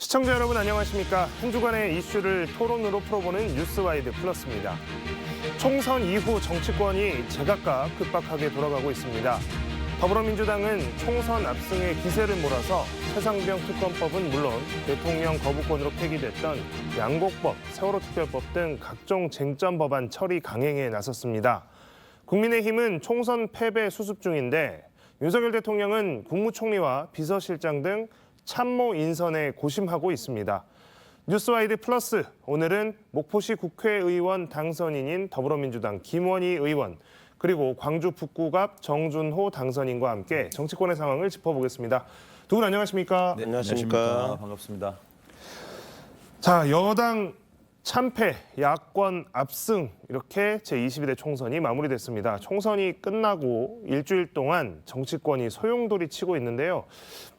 시청자 여러분 안녕하십니까? 한 주간의 이슈를 토론으로 풀어보는 뉴스와이드 플러스입니다. 총선 이후 정치권이 제각각 급박하게 돌아가고 있습니다. 더불어민주당은 총선 압승에 기세를 몰아서 최상병 특검법은 물론 대통령 거부권으로 폐기됐던 양곡법, 세월호 특별법 등 각종 쟁점 법안 처리 강행에 나섰습니다. 국민의힘은 총선 패배 수습 중인데 윤석열 대통령은 국무총리와 비서실장 등 참모 인선에 고심하고 있습니다. 뉴스와이드 플러스, 오늘은 목포시 국회의원 당선인인 더불어민주당 김원희 의원, 그리고 광주 북구갑 정준호 당선인과 함께 정치권의 상황을 짚어보겠습니다. 두 분 안녕하십니까? 네, 안녕하십니까. 반갑습니다. 자, 여당 참패, 야권 압승, 이렇게 제22대 총선이 마무리됐습니다. 총선이 끝나고 일주일 동안 정치권이 소용돌이 치고 있는데요.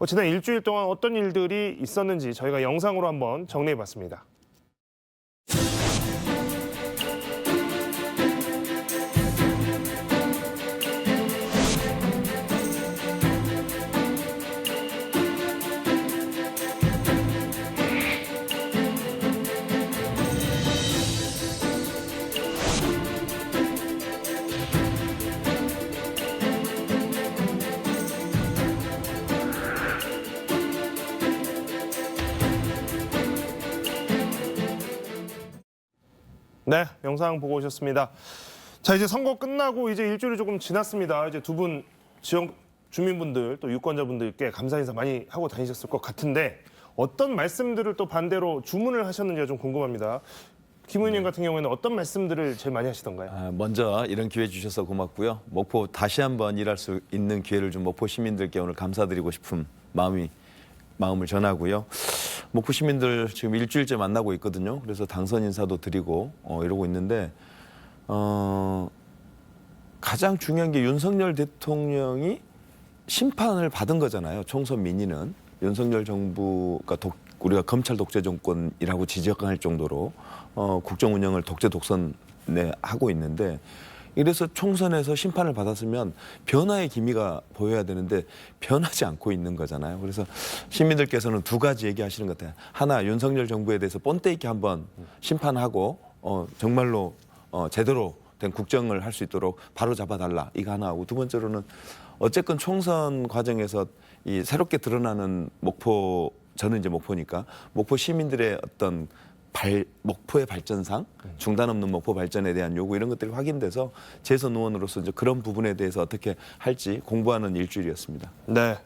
지난 일주일 동안 어떤 일들이 있었는지 저희가 영상으로 한번 정리해봤습니다. 네, 영상 보고 오셨습니다. 자, 이제 선거 끝나고 이제 일주일이 조금 지났습니다. 이제 두 분 지역 주민분들 또 유권자분들께 감사 인사 많이 하고 다니셨을 것 같은데 어떤 말씀들을 또 반대로 주문을 하셨는지가 좀 궁금합니다. 김 의원님 같은 경우에는 어떤 말씀들을 제일 많이 하시던가요? 먼저 이런 기회 주셔서 고맙고요. 목포 다시 한번 일할 수 있는 기회를 준 목포 시민들께 오늘 감사드리고 싶은 마음을 전하고요. 목포 시민들 지금 일주일째 만나고 있거든요. 그래서 당선 인사도 드리고 이러고 있는데 가장 중요한 게 윤석열 대통령이 심판을 받은 거잖아요. 총선 민의는 윤석열 정부가 우리가 검찰 독재 정권이라고 지적할 정도로 국정 운영을 독재 독선에 하고 있는데 이래서 총선에서 심판을 받았으면 변화의 기미가 보여야 되는데 변하지 않고 있는 거잖아요. 그래서 시민들께서는 두 가지 얘기하시는 것 같아요. 하나, 윤석열 정부에 대해서 본때 있게 한번 심판하고 정말로 제대로 된 국정을 할 수 있도록 바로 잡아달라. 이거 하나 하고, 두 번째로는 어쨌건 총선 과정에서 이 새롭게 드러나는 저는 이제 목포니까 목포 시민들의 어떤 목포의 발전상, 중단 없는 목포 발전에 대한 요구 이런 것들이 확인돼서 재선 의원으로서 이제 그런 부분에 대해서 어떻게 할지 공부하는 일주일이었습니다. 네.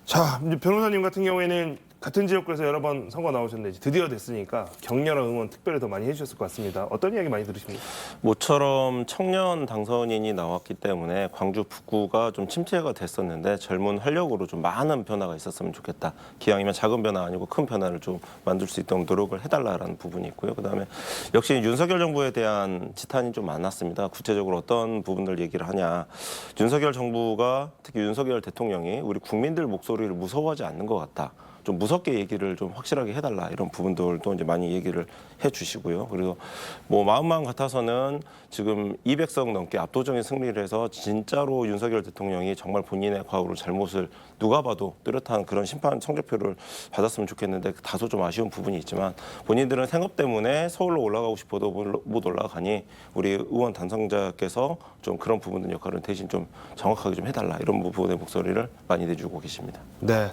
자, 이제 변호사님 같은 경우에는 같은 지역구에서 여러 번 선거 나오셨는데 드디어 됐으니까 격렬한 응원 특별히 더 많이 해주셨을 것 같습니다. 어떤 이야기 많이 들으십니까? 모처럼 청년 당선인이 나왔기 때문에 광주 북구가 좀 침체가 됐었는데 젊은 활력으로 좀 많은 변화가 있었으면 좋겠다. 기왕이면 작은 변화 아니고 큰 변화를 좀 만들 수 있도록 노력을 해달라는 부분이 있고요. 그다음에 역시 윤석열 정부에 대한 지탄이 좀 많았습니다. 구체적으로 어떤 부분들 얘기를 하냐. 윤석열 정부가 특히 윤석열 대통령이 우리 국민들 목소리를 무서워하지 않는 것 같다. 좀 무섭게 얘기를 좀 확실하게 해달라 이런 부분들도 이제 많이 얘기를 해주시고요. 그리고 뭐 마음만 같아서는 지금 200석 넘게 압도적인 승리를 해서 진짜로 윤석열 대통령이 정말 본인의 과거로 잘못을 누가 봐도 뚜렷한 그런 심판 성적표를 받았으면 좋겠는데 다소 좀 아쉬운 부분이 있지만 본인들은 생업 때문에 서울로 올라가고 싶어도 못 올라가니 우리 의원 당선자께서 좀 그런 부분들 역할을 대신 좀 정확하게 좀 해달라 이런 부분의 목소리를 많이 내주고 계십니다. 네.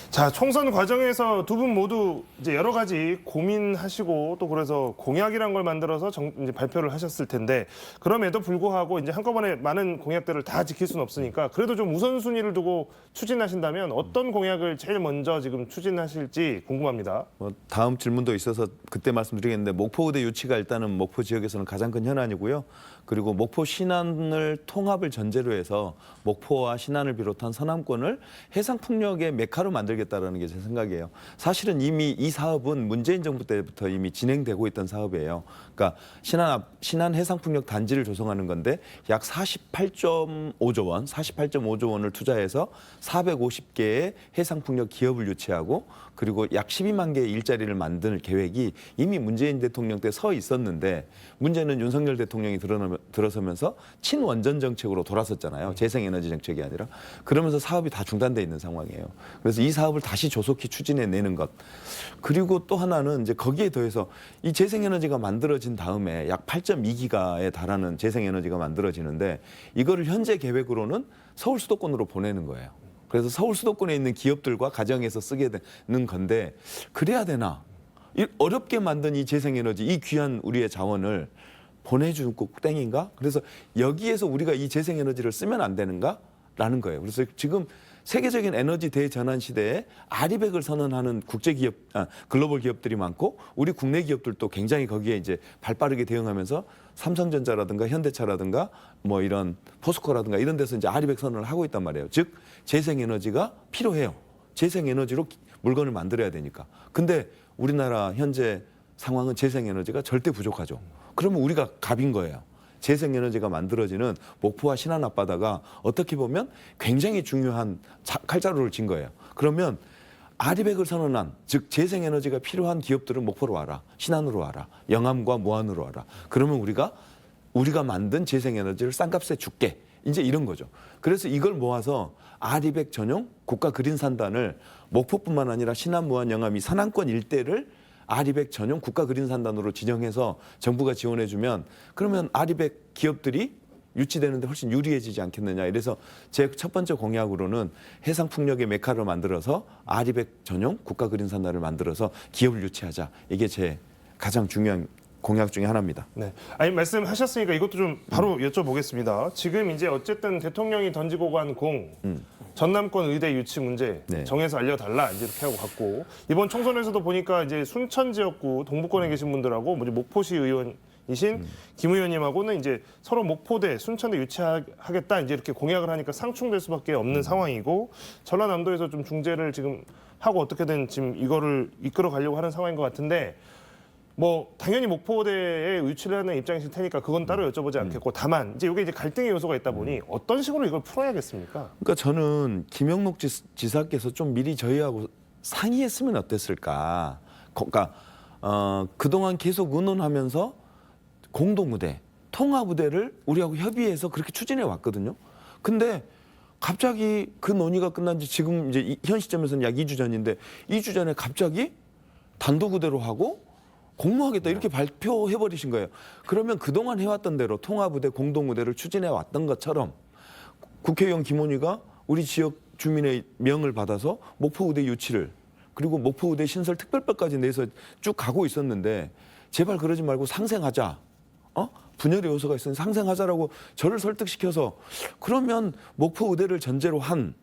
자, 총선 과정에서 두 분 모두 이제 여러 가지 고민하시고 또 그래서 공약이란 걸 만들어서 이제 발표를 하셨을 텐데 그럼에도 불구하고 이제 한꺼번에 많은 공약들을 다 지킬 수는 없으니까 그래도 좀 우선순위를 두고 추진하신다면 어떤 공약을 제일 먼저 지금 추진하실지 궁금합니다. 다음 질문도 있어서 그때 말씀드리겠는데 목포의대 유치가 일단은 목포 지역에서는 가장 큰 현안이고요. 그리고 목포 신안을 통합을 전제로 해서 목포와 신안을 비롯한 서남권을 해상풍력의 메카로 만들겠다는 게 제 생각이에요. 사실은 이미 이 사업은 문재인 정부 때부터 이미 진행되고 있던 사업이에요. 그러니까 신안 해상풍력 단지를 조성하는 건데 약 48.5조 원, 48.5조 원을 투자해서 450개의 해상풍력 기업을 유치하고 그리고 약 12만 개의 일자리를 만들 계획이 이미 문재인 대통령 때 서 있었는데 문제는 윤석열 대통령이 들어서면서 친원전 정책으로 돌아섰잖아요. 재생에너지 정책이 아니라. 그러면서 사업이 다 중단돼 있는 상황이에요. 그래서 이 사업을 다시 조속히 추진해내는 것. 그리고 또 하나는 이제 거기에 더해서 이 재생에너지가 만들어진 다음에 약 8.2기가에 달하는 재생에너지가 만들어지는데 이거를 현재 계획으로는 서울 수도권으로 보내는 거예요. 그래서 서울 수도권에 있는 기업들과 가정에서 쓰게 되는 건데 그래야 되나? 어렵게 만든 이 재생에너지, 이 귀한 우리의 자원을 보내주고 땡인가? 그래서 여기에서 우리가 이 재생에너지를 쓰면 안 되는가라는 거예요. 그래서 지금 세계적인 에너지 대전환 시대에 아리백을 선언하는 국제기업, 글로벌 기업들이 많고 우리 국내 기업들도 굉장히 거기에 이제 발빠르게 대응하면서 삼성전자라든가 현대차라든가 뭐 이런 포스코라든가 이런 데서 이제 아리백 선언을 하고 있단 말이에요. 즉 재생에너지가 필요해요. 재생에너지로 물건을 만들어야 되니까. 근데 우리나라 현재 상황은 재생에너지가 절대 부족하죠. 그러면 우리가 갑인 거예요. 재생에너지가 만들어지는 목포와 신안 앞바다가 어떻게 보면 굉장히 중요한 칼자루를 쥔 거예요. 그러면 아리백을 선언한, 즉 재생에너지가 필요한 기업들은 목포로 와라, 신안으로 와라, 영암과 무안으로 와라. 그러면 우리가 만든 재생에너지를 싼값에 줄게. 이제 이런 거죠. 그래서 이걸 모아서 아리백 전용 국가 그린산단을 목포뿐만 아니라 신안, 무안, 영암 이 산안권 일대를 아리백 전용 국가 그린산단으로 지정해서 정부가 지원해주면 그러면 아리백 기업들이 유치되는데 훨씬 유리해지지 않겠느냐. 이래서 제 첫 번째 공약으로는 해상풍력의 메카를 만들어서 아리백 전용 국가 그린산단을 만들어서 기업을 유치하자. 이게 제 가장 중요한 공약 중에 하나입니다. 네. 아니 말씀하셨으니까 이것도 좀 바로 여쭤보겠습니다. 지금 이제 어쨌든 대통령이 던지고 간 공, 전남권 의대 유치 문제 네. 정해서 알려달라 이제 이렇게 하고 갔고 이번 총선에서도 보니까 이제 순천 지역구 동부권에 계신 분들하고 뭐 목포시 의원이신 김 의원님하고는 이제 서로 목포대, 순천대 유치하겠다 이제 이렇게 공약을 하니까 상충될 수밖에 없는 상황이고 전라남도에서 좀 중재를 지금 하고 어떻게든 지금 이거를 이끌어 가려고 하는 상황인 것 같은데. 뭐 당연히 목포대에 유치를 하는 입장이실 테니까 그건 따로 여쭤보지 않겠고 다만 이제 이게 이제 갈등의 요소가 있다 보니 어떤 식으로 이걸 풀어야겠습니까? 그러니까 저는 김영록 지사께서 좀 미리 저희하고 상의했으면 어땠을까. 그러니까 그동안 계속 의논하면서 공동의대, 통합의대를 우리하고 협의해서 그렇게 추진해 왔거든요. 근데 갑자기 그 논의가 끝난 지 지금 이제 현 시점에서는 약 2주 전인데 2주 전에 갑자기 단독의대로 하고 공모하겠다 이렇게 발표해버리신 거예요. 그러면 그동안 해왔던 대로 통합의대, 공동의대를 추진해왔던 것처럼 국회의원 김원희가 우리 지역 주민의 명을 받아서 목포의대 유치를 그리고 목포의대 신설 특별법까지 내서 쭉 가고 있었는데 제발 그러지 말고 상생하자. 분열의 요소가 있으니 상생하자라고 저를 설득시켜서 그러면 목포의대를 전제로 한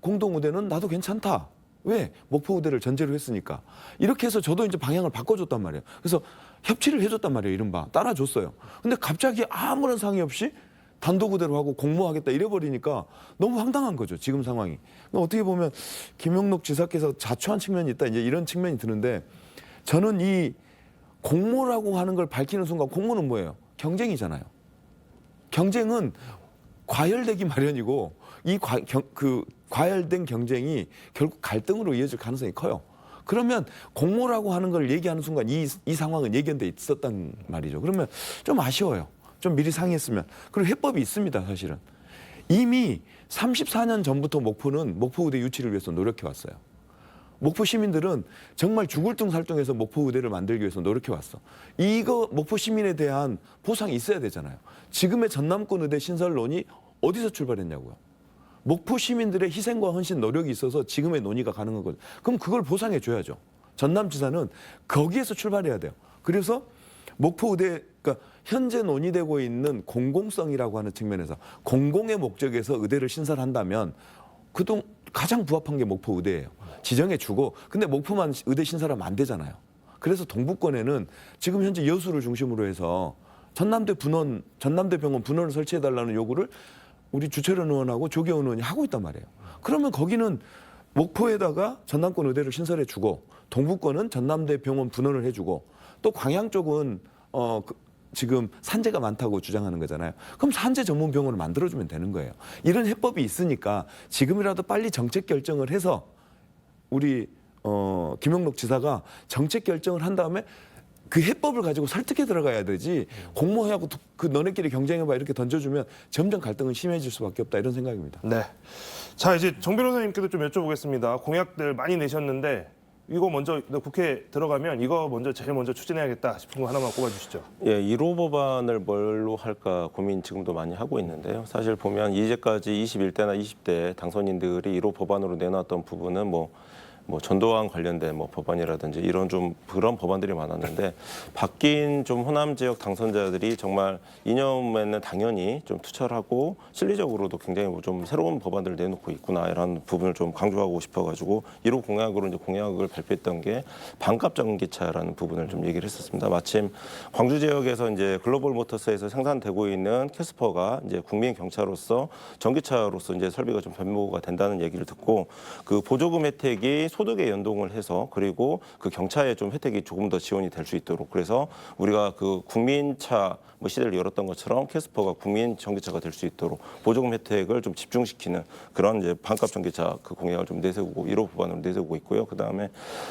공동의대는 나도 괜찮다. 왜? 목포의대를 전제로 했으니까. 이렇게 해서 저도 이제 방향을 바꿔줬단 말이에요. 그래서 협치를 해줬단 말이에요. 이른바. 따라줬어요. 근데 갑자기 아무런 상의 없이 단독의대로 하고 공모하겠다 이래버리니까 너무 황당한 거죠. 지금 상황이. 그러니까 어떻게 보면 김영록 지사께서 자초한 측면이 있다. 이제 이런 측면이 드는데 저는 이 공모라고 하는 걸 밝히는 순간 공모는 뭐예요? 경쟁이잖아요. 경쟁은 과열되기 마련이고 이 과열된 경쟁이 결국 갈등으로 이어질 가능성이 커요. 그러면 공모라고 하는 걸 얘기하는 순간 이 상황은 예견돼 있었단 말이죠. 그러면 좀 아쉬워요. 좀 미리 상의했으면. 그리고 해법이 있습니다. 사실은. 이미 34년 전부터 목포는 목포의대 유치를 위해서 노력해왔어요. 목포 시민들은 정말 죽을 둥 살 둥해서 목포의대를 만들기 위해서 노력해왔어. 이거 목포 시민에 대한 보상이 있어야 되잖아요. 지금의 전남권 의대 신설론이 어디서 출발했냐고요. 목포 시민들의 희생과 헌신 노력이 있어서 지금의 논의가 가능한 거죠. 그럼 그걸 보상해 줘야죠. 전남지사는 거기에서 출발해야 돼요. 그래서 목포의대, 그러니까 현재 논의되고 있는 공공성이라고 하는 측면에서 공공의 목적에서 의대를 신설한다면 그동 가장 부합한 게 목포의대예요. 지정해 주고 근데 목포만 의대 신설하면 안 되잖아요. 그래서 동부권에는 지금 현재 여수를 중심으로 해서 전남대 병원 분원을 설치해달라는 요구를 우리 주철현 의원하고 조계원 의원이 하고 있단 말이에요. 그러면 거기는 목포에다가 전남권 의대를 신설해 주고 동부권은 전남대 병원 분원을 해주고 또 광양 쪽은 지금 산재가 많다고 주장하는 거잖아요. 그럼 산재 전문 병원을 만들어주면 되는 거예요. 이런 해법이 있으니까 지금이라도 빨리 정책 결정을 해서 우리 김영록 지사가 정책 결정을 한 다음에 그 해법을 가지고 설득해 들어가야 되지 공모하고 그 너네끼리 경쟁해봐 이렇게 던져주면 점점 갈등은 심해질 수밖에 없다 이런 생각입니다. 네. 자, 이제 정 변호사님께도 좀 여쭤보겠습니다. 공약들 많이 내셨는데 이거 먼저 국회 들어가면 이거 먼저 제일 먼저 추진해야겠다 싶은 거 하나만 꼽아주시죠. 예, 1호 법안을 뭘로 할까 고민 지금도 많이 하고 있는데요. 사실 보면 이제까지 21대나 20대 당선인들이 1호 법안으로 내놨던 부분은 뭐 전두환 관련된 법안이라든지 이런 좀 그런 법안들이 많았는데 바뀐 좀 호남 지역 당선자들이 정말 이념에는 당연히 좀 투철하고 실리적으로도 굉장히 좀 새로운 법안들을 내놓고 있구나 이런 부분을 좀 강조하고 싶어가지고 1호 공약으로 이제 공약을 발표했던 게 반값 전기차라는 부분을 좀 얘기를 했었습니다. 마침 광주 지역에서 이제 글로벌 모터스에서 생산되고 있는 캐스퍼가 이제 국민 경차로서 전기차로서 이제 설비가 좀 변모가 된다는 얘기를 듣고 그 보조금 혜택이 소득에 연동을 해서 그리고 그 경차에 좀 혜택이 조금 더 지원이 될 수 있도록 그래서 우리가 그 국민차 시대를 열었던 것처럼 캐스퍼가 국민 전기차가 될 수 있도록 보조금 혜택을 좀 집중시키는 그런 이제 반값 전기차 그 공약을 좀 내세우고 1호 법안으로 내세우고 있고요. 그다음에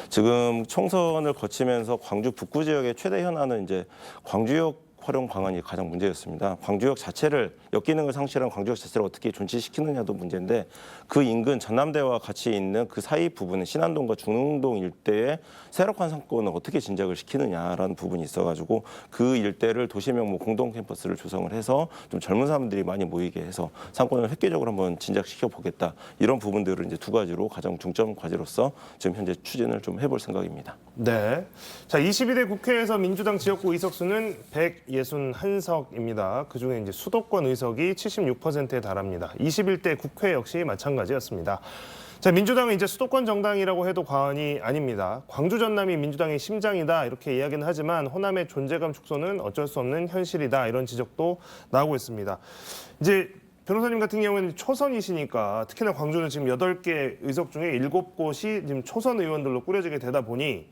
지금 총선을 거치면서 광주 북구 지역의 최대 현안은 이제 광주역 활용 방안이 가장 문제였습니다. 광주역 자체를 역기능을 상실한 광주역 자체를 어떻게 존치시키느냐도 문제인데 그 인근 전남대와 같이 있는 그 사이 부분은 신안동과 중흥동 일대의 세력화 상권을 어떻게 진작을 시키느냐라는 부분이 있어가지고 그 일대를 도시명 공동 캠퍼스를 조성을 해서 좀 젊은 사람들이 많이 모이게 해서 상권을 획기적으로 한번 진작시켜 보겠다 이런 부분들을 이제 두 가지로 가장 중점 과제로서 지금 현재 추진을 좀 해볼 생각입니다. 네. 자, 22대 국회에서 민주당 지역구 의석수는 161석입니다. 그중에 이제 수도권 의석이 76%에 달합니다. 21대 국회 역시 마찬가지였습니다. 자, 민주당은 이제 수도권 정당이라고 해도 과언이 아닙니다. 광주 전남이 민주당의 심장이다 이렇게 이야기는 하지만 호남의 존재감 축소는 어쩔 수 없는 현실이다 이런 지적도 나오고 있습니다. 이제 변호사님 같은 경우에는 초선이시니까 특히나 광주는 지금 8개 의석 중에 7곳이 지금 초선 의원들로 꾸려지게 되다 보니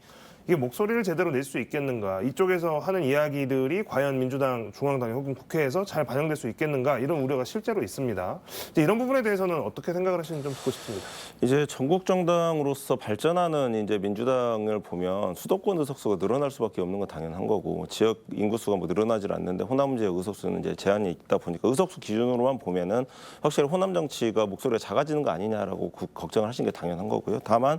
이게 목소리를 제대로 낼 수 있겠는가, 이쪽에서 하는 이야기들이 과연 민주당 중앙당 혹은 국회에서 잘 반영될 수 있겠는가 이런 우려가 실제로 있습니다. 이제 이런 부분에 대해서는 어떻게 생각을 하시는지 좀 듣고 싶습니다. 이제 전국 정당으로서 발전하는 이제 민주당을 보면 수도권 의석수가 늘어날 수밖에 없는 건 당연한 거고 지역 인구수가 늘어나질 않는데 호남 지역 의석수는 이제 제한이 있다 보니까 의석수 기준으로만 보면은 확실히 호남 정치가 목소리가 작아지는 거 아니냐라고 걱정을 하시는 게 당연한 거고요. 다만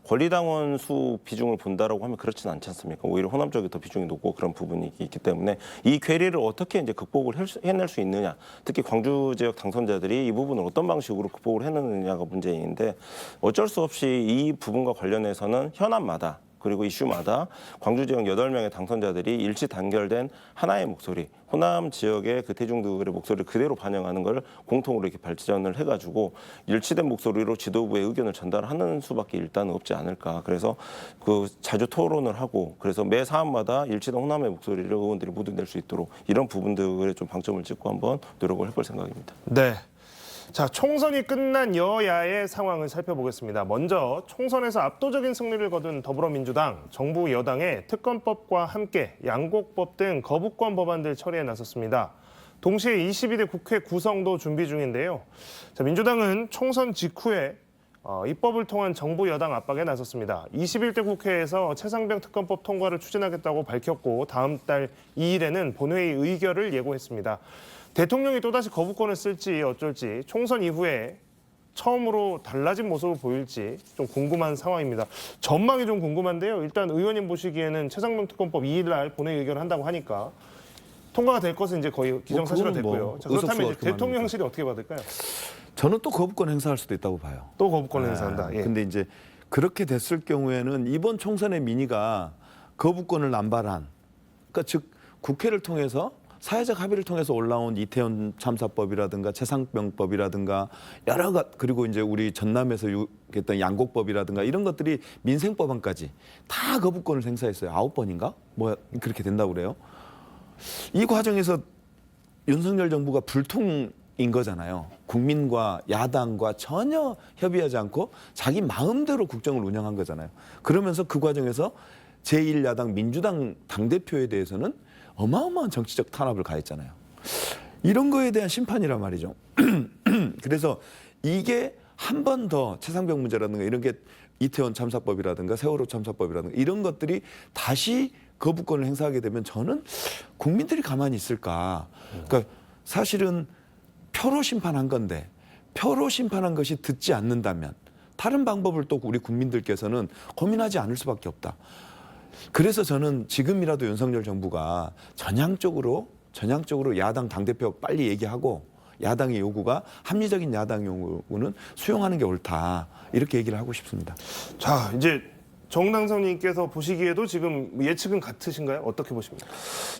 권리당원 수 비중을 본다라고 하면 그렇지는 않지 않습니까? 오히려 호남 쪽이 더 비중이 높고 그런 부분이 있기 때문에 이 괴리를 어떻게 이제 극복을 해낼 수 있느냐, 특히 광주 지역 당선자들이 이 부분을 어떤 방식으로 극복을 해내느냐가 문제인데 어쩔 수 없이 이 부분과 관련해서는 현안마다 그리고 이슈마다 광주 지역 8명의 당선자들이 일치 단결된 하나의 목소리, 호남 지역의 그 대중들의 목소리를 그대로 반영하는 걸 공통으로 이렇게 발전을 해가지고 일치된 목소리로 지도부의 의견을 전달하는 수밖에 일단은 없지 않을까. 그래서 그 자주 토론을 하고 그래서 매 사안마다 일치된 호남의 목소리를 의원들이 모두 낼 수 있도록 이런 부분들에 좀 방점을 찍고 한번 노력을 해볼 생각입니다. 네. 자, 총선이 끝난 여야의 상황을 살펴보겠습니다. 먼저 총선에서 압도적인 승리를 거둔 더불어민주당, 정부 여당의 특검법과 함께 양곡법 등 거부권 법안들 처리에 나섰습니다. 동시에 22대 국회 구성도 준비 중인데요. 자, 민주당은 총선 직후에 입법을 통한 정부 여당 압박에 나섰습니다. 21대 국회에서 최상병 특검법 통과를 추진하겠다고 밝혔고 다음 달 2일에는 본회의 의결을 예고했습니다. 대통령이 또다시 거부권을 쓸지 어쩔지 총선 이후에 처음으로 달라진 모습을 보일지 좀 궁금한 상황입니다. 전망이 좀 궁금한데요. 일단 의원님 보시기에는 최상병 특검법 2일 날 본회의 의결을 한다고 하니까 통과가 될 것은 이제 거의 기정사실화 됐고요. 자, 그렇다면 이제 대통령실이 어떻게 받을까요? 저는 또 거부권 행사할 수도 있다고 봐요. 또 거부권 행사한다. 예. 근데 이제 그렇게 됐을 경우에는 이번 총선의 민의가 거부권을 남발한, 그러니까 즉 국회를 통해서 사회적 합의를 통해서 올라온 이태원 참사법이라든가 최상병법이라든가 여러 가지 그리고 이제 우리 전남에서 했던 양곡법이라든가 이런 것들이 민생법안까지 다 거부권을 행사했어요. 9번인가? 뭐 그렇게 된다고 그래요. 이 과정에서 윤석열 정부가 불통인 거잖아요. 국민과 야당과 전혀 협의하지 않고 자기 마음대로 국정을 운영한 거잖아요. 그러면서 그 과정에서 제1야당 민주당 당대표에 대해서는 어마어마한 정치적 탄압을 가했잖아요. 이런 거에 대한 심판이란 말이죠. 그래서 이게 한 번 더 최상병 문제라든가 이런 게 이태원 참사법이라든가 세월호 참사법이라든가 이런 것들이 다시 거부권을 행사하게 되면 저는 국민들이 가만히 있을까? 그러니까 사실은 표로 심판한 건데 표로 심판한 것이 듣지 않는다면 다른 방법을 또 우리 국민들께서는 고민하지 않을 수밖에 없다. 그래서 저는 지금이라도 윤석열 정부가 전향적으로 야당 당대표 빨리 얘기하고 야당의 요구가 합리적인 야당 요구는 수용하는 게 옳다. 이렇게 얘기를 하고 싶습니다. 자, 이제 정당선님께서 보시기에도 지금 예측은 같으신가요? 어떻게 보십니까?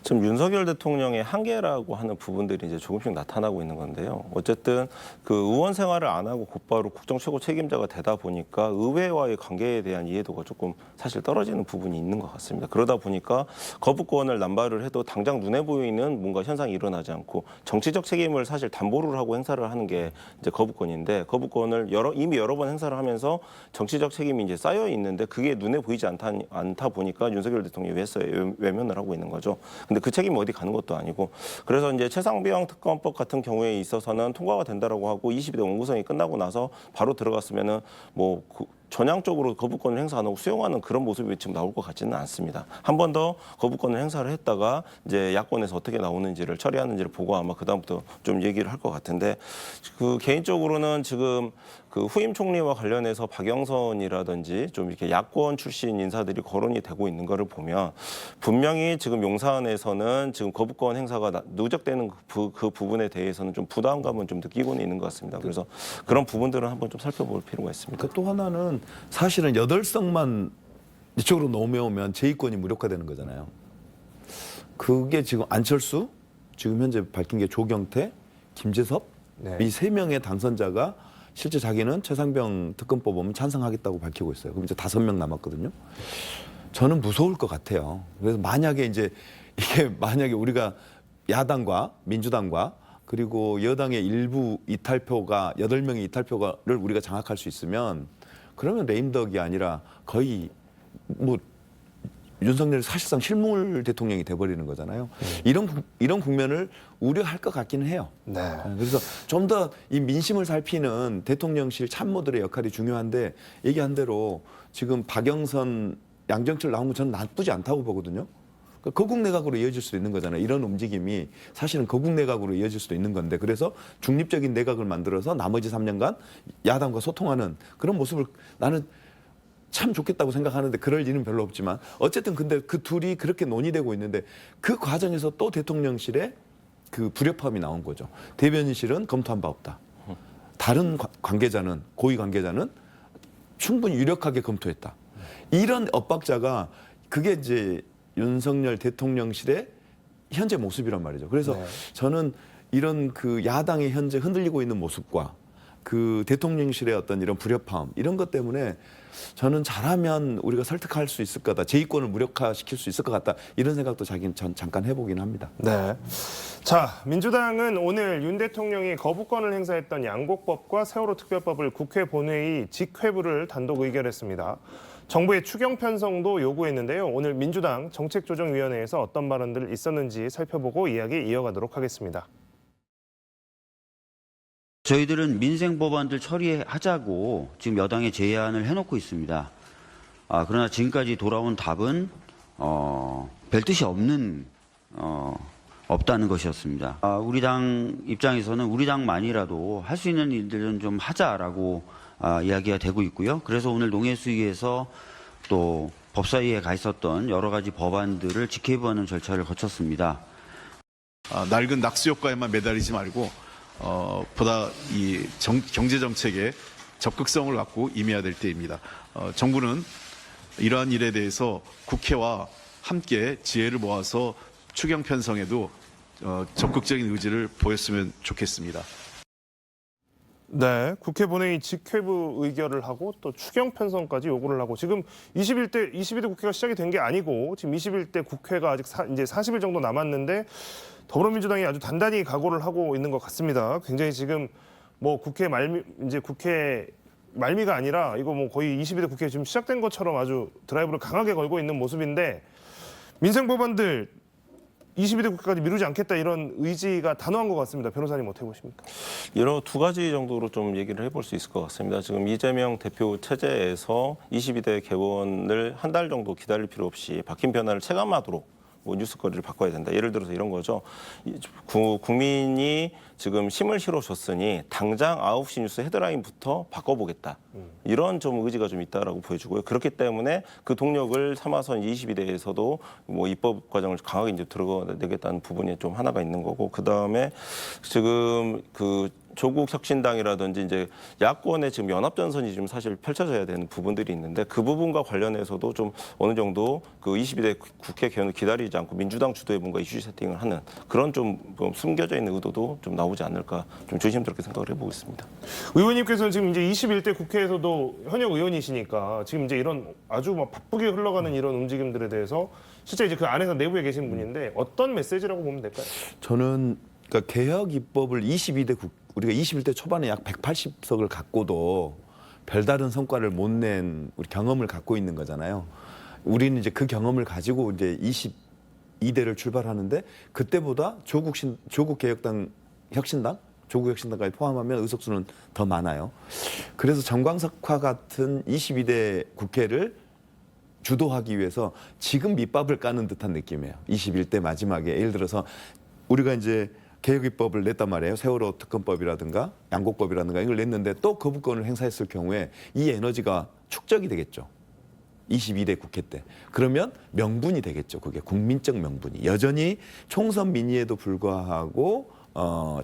지금 윤석열 대통령의 한계라고 하는 부분들이 이제 조금씩 나타나고 있는 건데요. 어쨌든 그 의원 생활을 안 하고 곧바로 국정 최고 책임자가 되다 보니까 의회와의 관계에 대한 이해도가 조금 사실 떨어지는 부분이 있는 것 같습니다. 그러다 보니까 거부권을 남발을 해도 당장 눈에 보이는 뭔가 현상이 일어나지 않고 정치적 책임을 사실 담보를 하고 행사를 하는 게 이제 거부권인데 거부권을 이미 여러 번 행사를 하면서 정치적 책임이 이제 쌓여 있는데 그게 눈에 보이지 않다 보니까 윤석열 대통령이 외면을 하고 있는 거죠. 근데 그 책임이 어디 가는 것도 아니고 그래서 이제 최상병 특검법 같은 경우에 있어서는 통과가 된다라고 하고 22대 원구성이 끝나고 나서 바로 들어갔으면은 뭐 전향적으로 거부권을 행사 안 하고 수용하는 그런 모습이 지금 나올 것 같지는 않습니다. 한 번 더 거부권을 행사를 했다가 이제 야권에서 어떻게 나오는지를 처리하는지를 보고 아마 그다음부터 좀 얘기를 할 것 같은데 그 개인적으로는 지금 그 후임 총리와 관련해서 박영선이라든지 좀 이렇게 야권 출신 인사들이 거론이 되고 있는 거를 보면 분명히 지금 용산에서는 지금 거부권 행사가 누적되는 그 부분에 대해서는 좀 부담감은 좀 느끼고는 있는 것 같습니다. 그래서 그런 부분들은 한번 좀 살펴볼 필요가 있습니다. 또 하나는 사실은 8석만 이쪽으로 넘어오면 제2권이 무력화되는 거잖아요. 그게 지금 안철수, 지금 현재 밝힌 게 조경태, 김재섭 이 3명의 당선자가 실제 자기는 최상병 특검법 보면 찬성하겠다고 밝히고 있어요. 그럼 이제 5명 남았거든요. 저는 무서울 것 같아요. 그래서 만약에 우리가 야당과 민주당과 그리고 여당의 일부 이탈표가 8명의 이탈표를 우리가 장악할 수 있으면 그러면 레임덕이 아니라 거의 뭐 윤석열이 사실상 실물 대통령이 돼버리는 거잖아요. 이런 국면을 우려할 것 같기는 해요. 네. 그래서 좀 더 이 민심을 살피는 대통령실 참모들의 역할이 중요한데 얘기한 대로 지금 박영선, 양정철 나온 건 저는 나쁘지 않다고 보거든요. 거국 내각으로 이어질 수도 있는 거잖아요. 이런 움직임이 사실은 거국 내각으로 이어질 수도 있는 건데 그래서 중립적인 내각을 만들어서 나머지 3년간 야당과 소통하는 그런 모습을 나는 참 좋겠다고 생각하는데 그럴 일은 별로 없지만 어쨌든 근데 그 둘이 그렇게 논의되고 있는데 그 과정에서 또 대통령실에 그 불협화음이 나온 거죠. 대변인실은 검토한 바 없다. 다른 관계자는 고위 관계자는 충분히 유력하게 검토했다. 이런 엇박자가 그게 이제 윤석열 대통령실의 현재 모습이란 말이죠. 그래서 저는 이런 그 야당의 현재 흔들리고 있는 모습과 그 대통령실의 어떤 이런 불협화음 이런 것 때문에 저는 잘하면 우리가 설득할 수 있을 거다. 제2권을 무력화시킬 수 있을 것 같다. 이런 생각도 잠깐 해보긴 합니다. 네. 자, 민주당은 오늘 윤 대통령이 거부권을 행사했던 양곡법과 세월호 특별법을 국회 본회의 직회부를 단독 의결했습니다. 정부의 추경 편성도 요구했는데요. 오늘 민주당 정책조정위원회에서 어떤 발언들 있었는지 살펴보고 이야기 이어가도록 하겠습니다. 저희들은 민생 법안들 처리하자고 지금 여당에 제안을 해놓고 있습니다. 그러나 지금까지 돌아온 답은 별 뜻이 없다는 것이었습니다. 우리 당 입장에서는 우리 당만이라도 할 수 있는 일들은 좀 하자라고 이야기가 되고 있고요. 그래서 오늘 농해수위에서 또 법사위에 가 있었던 여러 가지 법안들을 직회부하는 절차를 거쳤습니다. 낡은 낙수 효과에만 매달리지 말고 보다 이 경제 정책에 적극성을 갖고 임해야 될 때입니다. 정부는 이러한 일에 대해서 국회와 함께 지혜를 모아서 추경 편성에도 적극적인 의지를 보였으면 좋겠습니다. 네, 국회 본회의 직회부 의결을 하고 또 추경 편성까지 요구를 하고 지금 22대 국회가 시작이 된 게 아니고 지금 21대 국회가 아직 이제 40일 정도 남았는데 더불어민주당이 아주 단단히 각오를 하고 있는 것 같습니다. 굉장히 지금 뭐 국회 말미가 아니라 이거 뭐 거의 22대 국회 지금 시작된 것처럼 아주 드라이브를 강하게 걸고 있는 모습인데 민생 법안들 22대 국회까지 미루지 않겠다 이런 의지가 단호한 것 같습니다. 변호사님 어떻게 보십니까? 여러 두 가지 정도로 좀 얘기를 해볼 수 있을 것 같습니다. 지금 이재명 대표 체제에서 22대 개원을 한 달 정도 기다릴 필요 없이 바뀐 변화를 체감하도록 뭐 뉴스거리를 바꿔야 된다. 예를 들어서 이런 거죠. 국민이 지금 힘을 실어줬으니 당장 9시 뉴스 헤드라인부터 바꿔보겠다. 이런 좀 의지가 좀 있다라고 보여지고요. 그렇기 때문에 그 동력을 삼아서 22대에서도 뭐 입법 과정을 강하게 이제 들어내겠다는 부분이 좀 하나가 있는 거고, 그 다음에 지금 그 조국 혁신당이라든지 이제 야권의 지금 연합전선이 지금 사실 펼쳐져야 되는 부분들이 있는데 그 부분과 관련해서도 좀 어느 정도 그 22대 국회 개헌을 기다리지 않고 민주당 주도의 뭔가 이슈 세팅을 하는 그런 좀 숨겨져 있는 의도도 좀 나오지 않을까 좀 조심스럽게 생각을 해보고 있습니다. 의원님께서는 지금 이제 21대 국회에서도 현역 의원이시니까 지금 이제 이런 아주 막 바쁘게 흘러가는 이런 움직임들에 대해서 실제 이제 그 안에서 내부에 계신 분인데 어떤 메시지라고 보면 될까요? 저는 그러니까 개혁 입법을 22대 우리가 21대 초반에 약 180석을 갖고도 별다른 성과를 못 낸 우리 경험을 갖고 있는 거잖아요. 우리는 이제 그 경험을 가지고 이제 22대를 출발하는데 그때보다 조국 개혁당 혁신당 조국 혁신당까지 포함하면 의석수는 더 많아요. 그래서 정광석과 같은 22대 국회를 주도하기 위해서 지금 밑밥을 까는 듯한 느낌이에요. 21대 마지막에 예를 들어서 우리가 이제 개혁 입법을 냈단 말이에요. 세월호 특검법이라든가 양곡법이라든가 이걸 냈는데 또 거부권을 행사했을 경우에 이 에너지가 축적이 되겠죠. 22대 국회 때. 그러면 명분이 되겠죠. 그게 국민적 명분이. 여전히 총선 민의에도 불구하고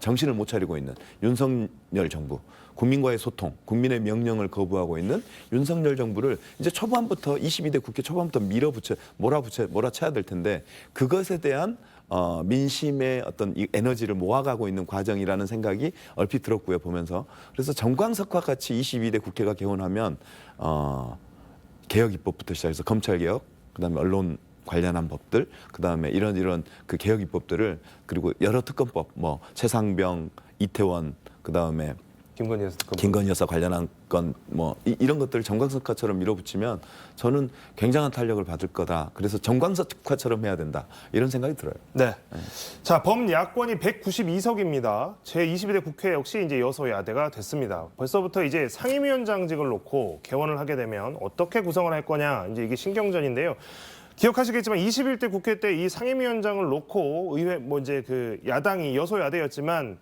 정신을 못 차리고 있는 윤석열 정부, 국민과의 소통, 국민의 명령을 거부하고 있는 윤석열 정부를 이제 초반부터 22대 국회 초반부터 몰아쳐야 될 텐데 그것에 대한 민심의 어떤 이 에너지를 모아가고 있는 과정이라는 생각이 얼핏 들었고요, 보면서. 그래서 정광석과 같이 22대 국회가 개원하면 개혁 입법부터 시작해서 검찰 개혁, 그다음에 언론 관련한 법들, 그다음에 이런 그 개혁 입법들을 그리고 여러 특검법, 뭐 최상병, 이태원, 그다음에 김건희 여사 관련한 건 뭐 이런 것들을 정광석 특화처럼 밀어붙이면 저는 굉장한 탄력을 받을 거다. 그래서 정광석 특화처럼 해야 된다. 이런 생각이 들어요. 네. 자, 범야권이 192석입니다. 제22대 국회 역시 이제 여소야대가 됐습니다. 벌써부터 이제 상임위원장직을 놓고 개원을 하게 되면 어떻게 구성을 할 거냐, 이제 이게 신경전인데요. 기억하시겠지만 21대 국회 때 이 상임위원장을 놓고 의회 뭐 이제 그 야당이 여소야대였지만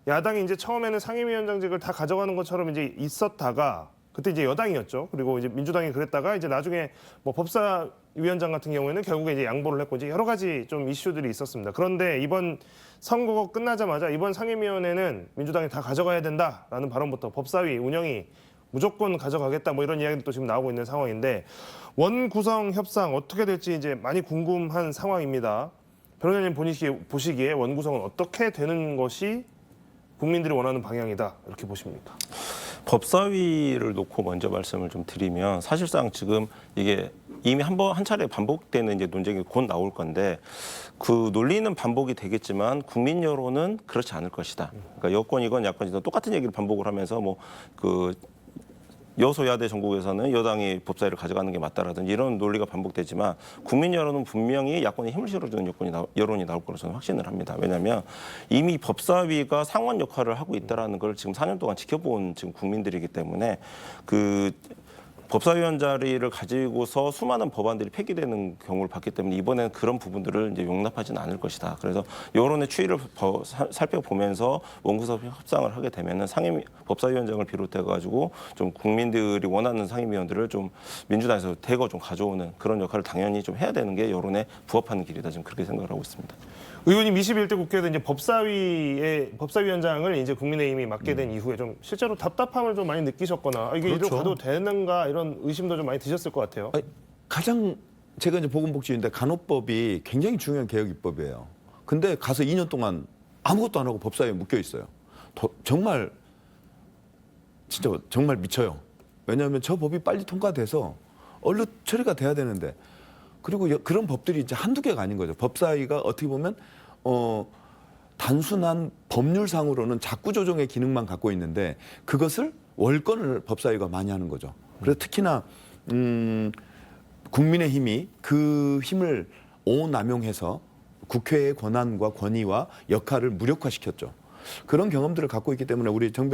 야당이 이제 처음에는 상임위원장직을 다 가져가는 것처럼 이제 있었다가 그때 이제 여당이었죠. 그리고 이제 민주당이 그랬다가 이제 나중에 뭐 법사위원장 같은 경우에는 결국에 이제 양보를 했고 이제 여러 가지 좀 이슈들이 있었습니다. 그런데 이번 선거가 끝나자마자 이번 상임위원회는 민주당이 다 가져가야 된다라는 발언부터 법사위 운영이 무조건 가져가겠다 뭐 이런 이야기도 지금 나오고 있는 상황인데 원 구성 협상 어떻게 될지 이제 많이 궁금한 상황입니다. 변호사님 보시기에 원 구성은 어떻게 되는 것이 국민들이 원하는 방향이다 이렇게 보십니까? 법사위를 놓고 먼저 말씀을 좀 드리면 사실상 지금 이게 이미 한 차례 반복되는 이제 논쟁이 곧 나올 건데 그 논리는 반복이 되겠지만 국민 여론은 그렇지 않을 것이다. 그러니까 여권이건 야권이건 똑같은 얘기를 반복을 하면서 뭐 그 여소야대 전국에서는 여당이 법사위를 가져가는 게 맞다라든지 이런 논리가 반복되지만 국민 여론은 분명히 야권이 힘을 실어주는 여론이 나올 거라고 저는 확신을 합니다. 왜냐하면 이미 법사위가 상원 역할을 하고 있다라는 걸 지금 4년 동안 지켜본 지금 국민들이기 때문에 그 법사위원 자리를 가지고서 수많은 법안들이 폐기되는 경우를 봤기 때문에 이번에는 그런 부분들을 이제 용납하지는 않을 것이다. 그래서 여론의 추이를 살펴보면서 원구성 협상을 하게 되면은 법사위원장을 비롯해가지고 좀 국민들이 원하는 상임위원들을 좀 민주당에서 대거 좀 가져오는 그런 역할을 당연히 좀 해야 되는 게 여론에 부합하는 길이다. 지금 그렇게 생각을 하고 있습니다. 의원님 21대 국회에서 이제 법사위원장을 이제 국민의힘이 맡게 된 이후에 좀 실제로 답답함을 좀 많이 느끼셨거나 이게 그렇죠. 이대로 가도 되는가 이런 의심도 좀 많이 드셨을 것 같아요. 아니, 가장 제가 이제 보건복지인데 간호법이 굉장히 중요한 개혁 입법이에요. 근데 가서 2년 동안 아무것도 안 하고 법사위에 묶여 있어요. 정말 진짜 정말 미쳐요. 왜냐하면 저 법이 빨리 통과돼서 얼른 처리가 돼야 되는데 그리고 그런 법들이 이제 한두 개가 아닌 거죠. 법사위가 어떻게 보면 단순한 법률상으로는 자꾸 조정의 기능만 갖고 있는데 그것을 월권을 법사위가 많이 하는 거죠. 그래서 특히나 국민의힘이 그 힘을 오남용해서 국회의 권한과 권위와 역할을 무력화시켰죠. 그런 경험들을 갖고 있기 때문에 우리 정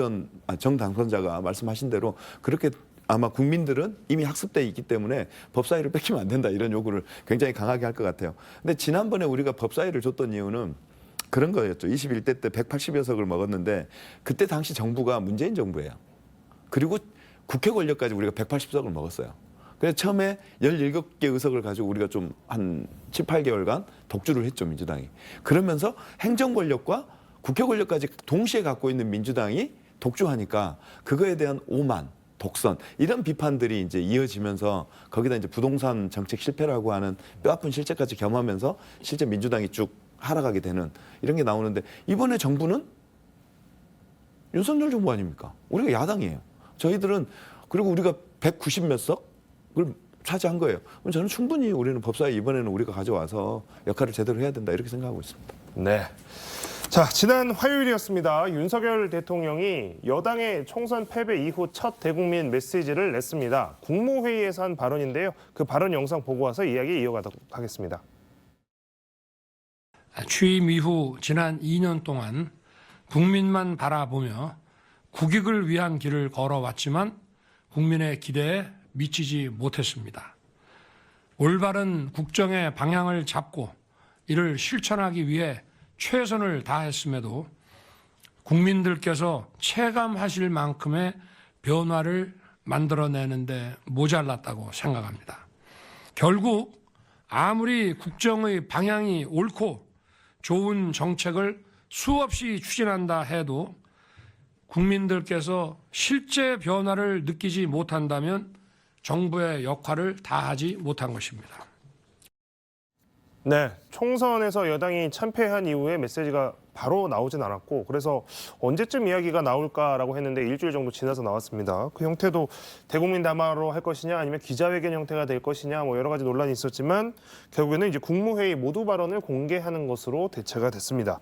당선자가 말씀하신 대로 그렇게 아마 국민들은 이미 학습돼 있기 때문에 법사위를 뺏기면 안 된다 이런 요구를 굉장히 강하게 할 것 같아요. 근데 지난번에 우리가 법사위를 줬던 이유는 그런 거였죠. 21대 때 180여 석을 먹었는데 그때 당시 정부가 문재인 정부예요. 그리고 국회 권력까지 우리가 180석을 먹었어요. 그래서 처음에 17개 의석을 가지고 우리가 좀 한 7, 8개월간 독주를 했죠, 민주당이. 그러면서 행정 권력과 국회 권력까지 동시에 갖고 있는 민주당이 독주하니까 그거에 대한 오만, 독선 이런 비판들이 이제 이어지면서 거기다 이제 부동산 정책 실패라고 하는 뼈아픈 실체까지 겸하면서 실제 민주당이 쭉 하락하게 되는 이런 게 나오는데 이번에 정부는 윤석열 정부 아닙니까? 우리가 야당이에요. 저희들은 그리고 우리가 190 몇 석을 차지한 거예요. 그럼 저는 충분히 우리는 법사위 이번에는 우리가 가져와서 역할을 제대로 해야 된다 이렇게 생각하고 있습니다. 네. 자, 지난 화요일이었습니다. 윤석열 대통령이 여당의 총선 패배 이후 첫 대국민 메시지를 냈습니다. 국무회의에서 한 발언인데요. 그 발언 영상 보고 와서 이야기 이어가도록 하겠습니다. 취임 이후 지난 2년 동안 국민만 바라보며 국익을 위한 길을 걸어왔지만 국민의 기대에 미치지 못했습니다. 올바른 국정의 방향을 잡고 이를 실천하기 위해 최선을 다했음에도 국민들께서 체감하실 만큼의 변화를 만들어내는데 모자랐다고 생각합니다. 결국 아무리 국정의 방향이 옳고 좋은 정책을 수없이 추진한다 해도 국민들께서 실제 변화를 느끼지 못한다면 정부의 역할을 다하지 못한 것입니다. 네, 총선에서 여당이 참패한 이후에 메시지가 바로 나오진 않았고 그래서 언제쯤 이야기가 나올까라고 했는데 일주일 정도 지나서 나왔습니다. 그 형태도 대국민 담화로 할 것이냐 아니면 기자회견 형태가 될 것이냐 뭐 여러 가지 논란이 있었지만 결국에는 이제 국무회의 모두 발언을 공개하는 것으로 대체가 됐습니다.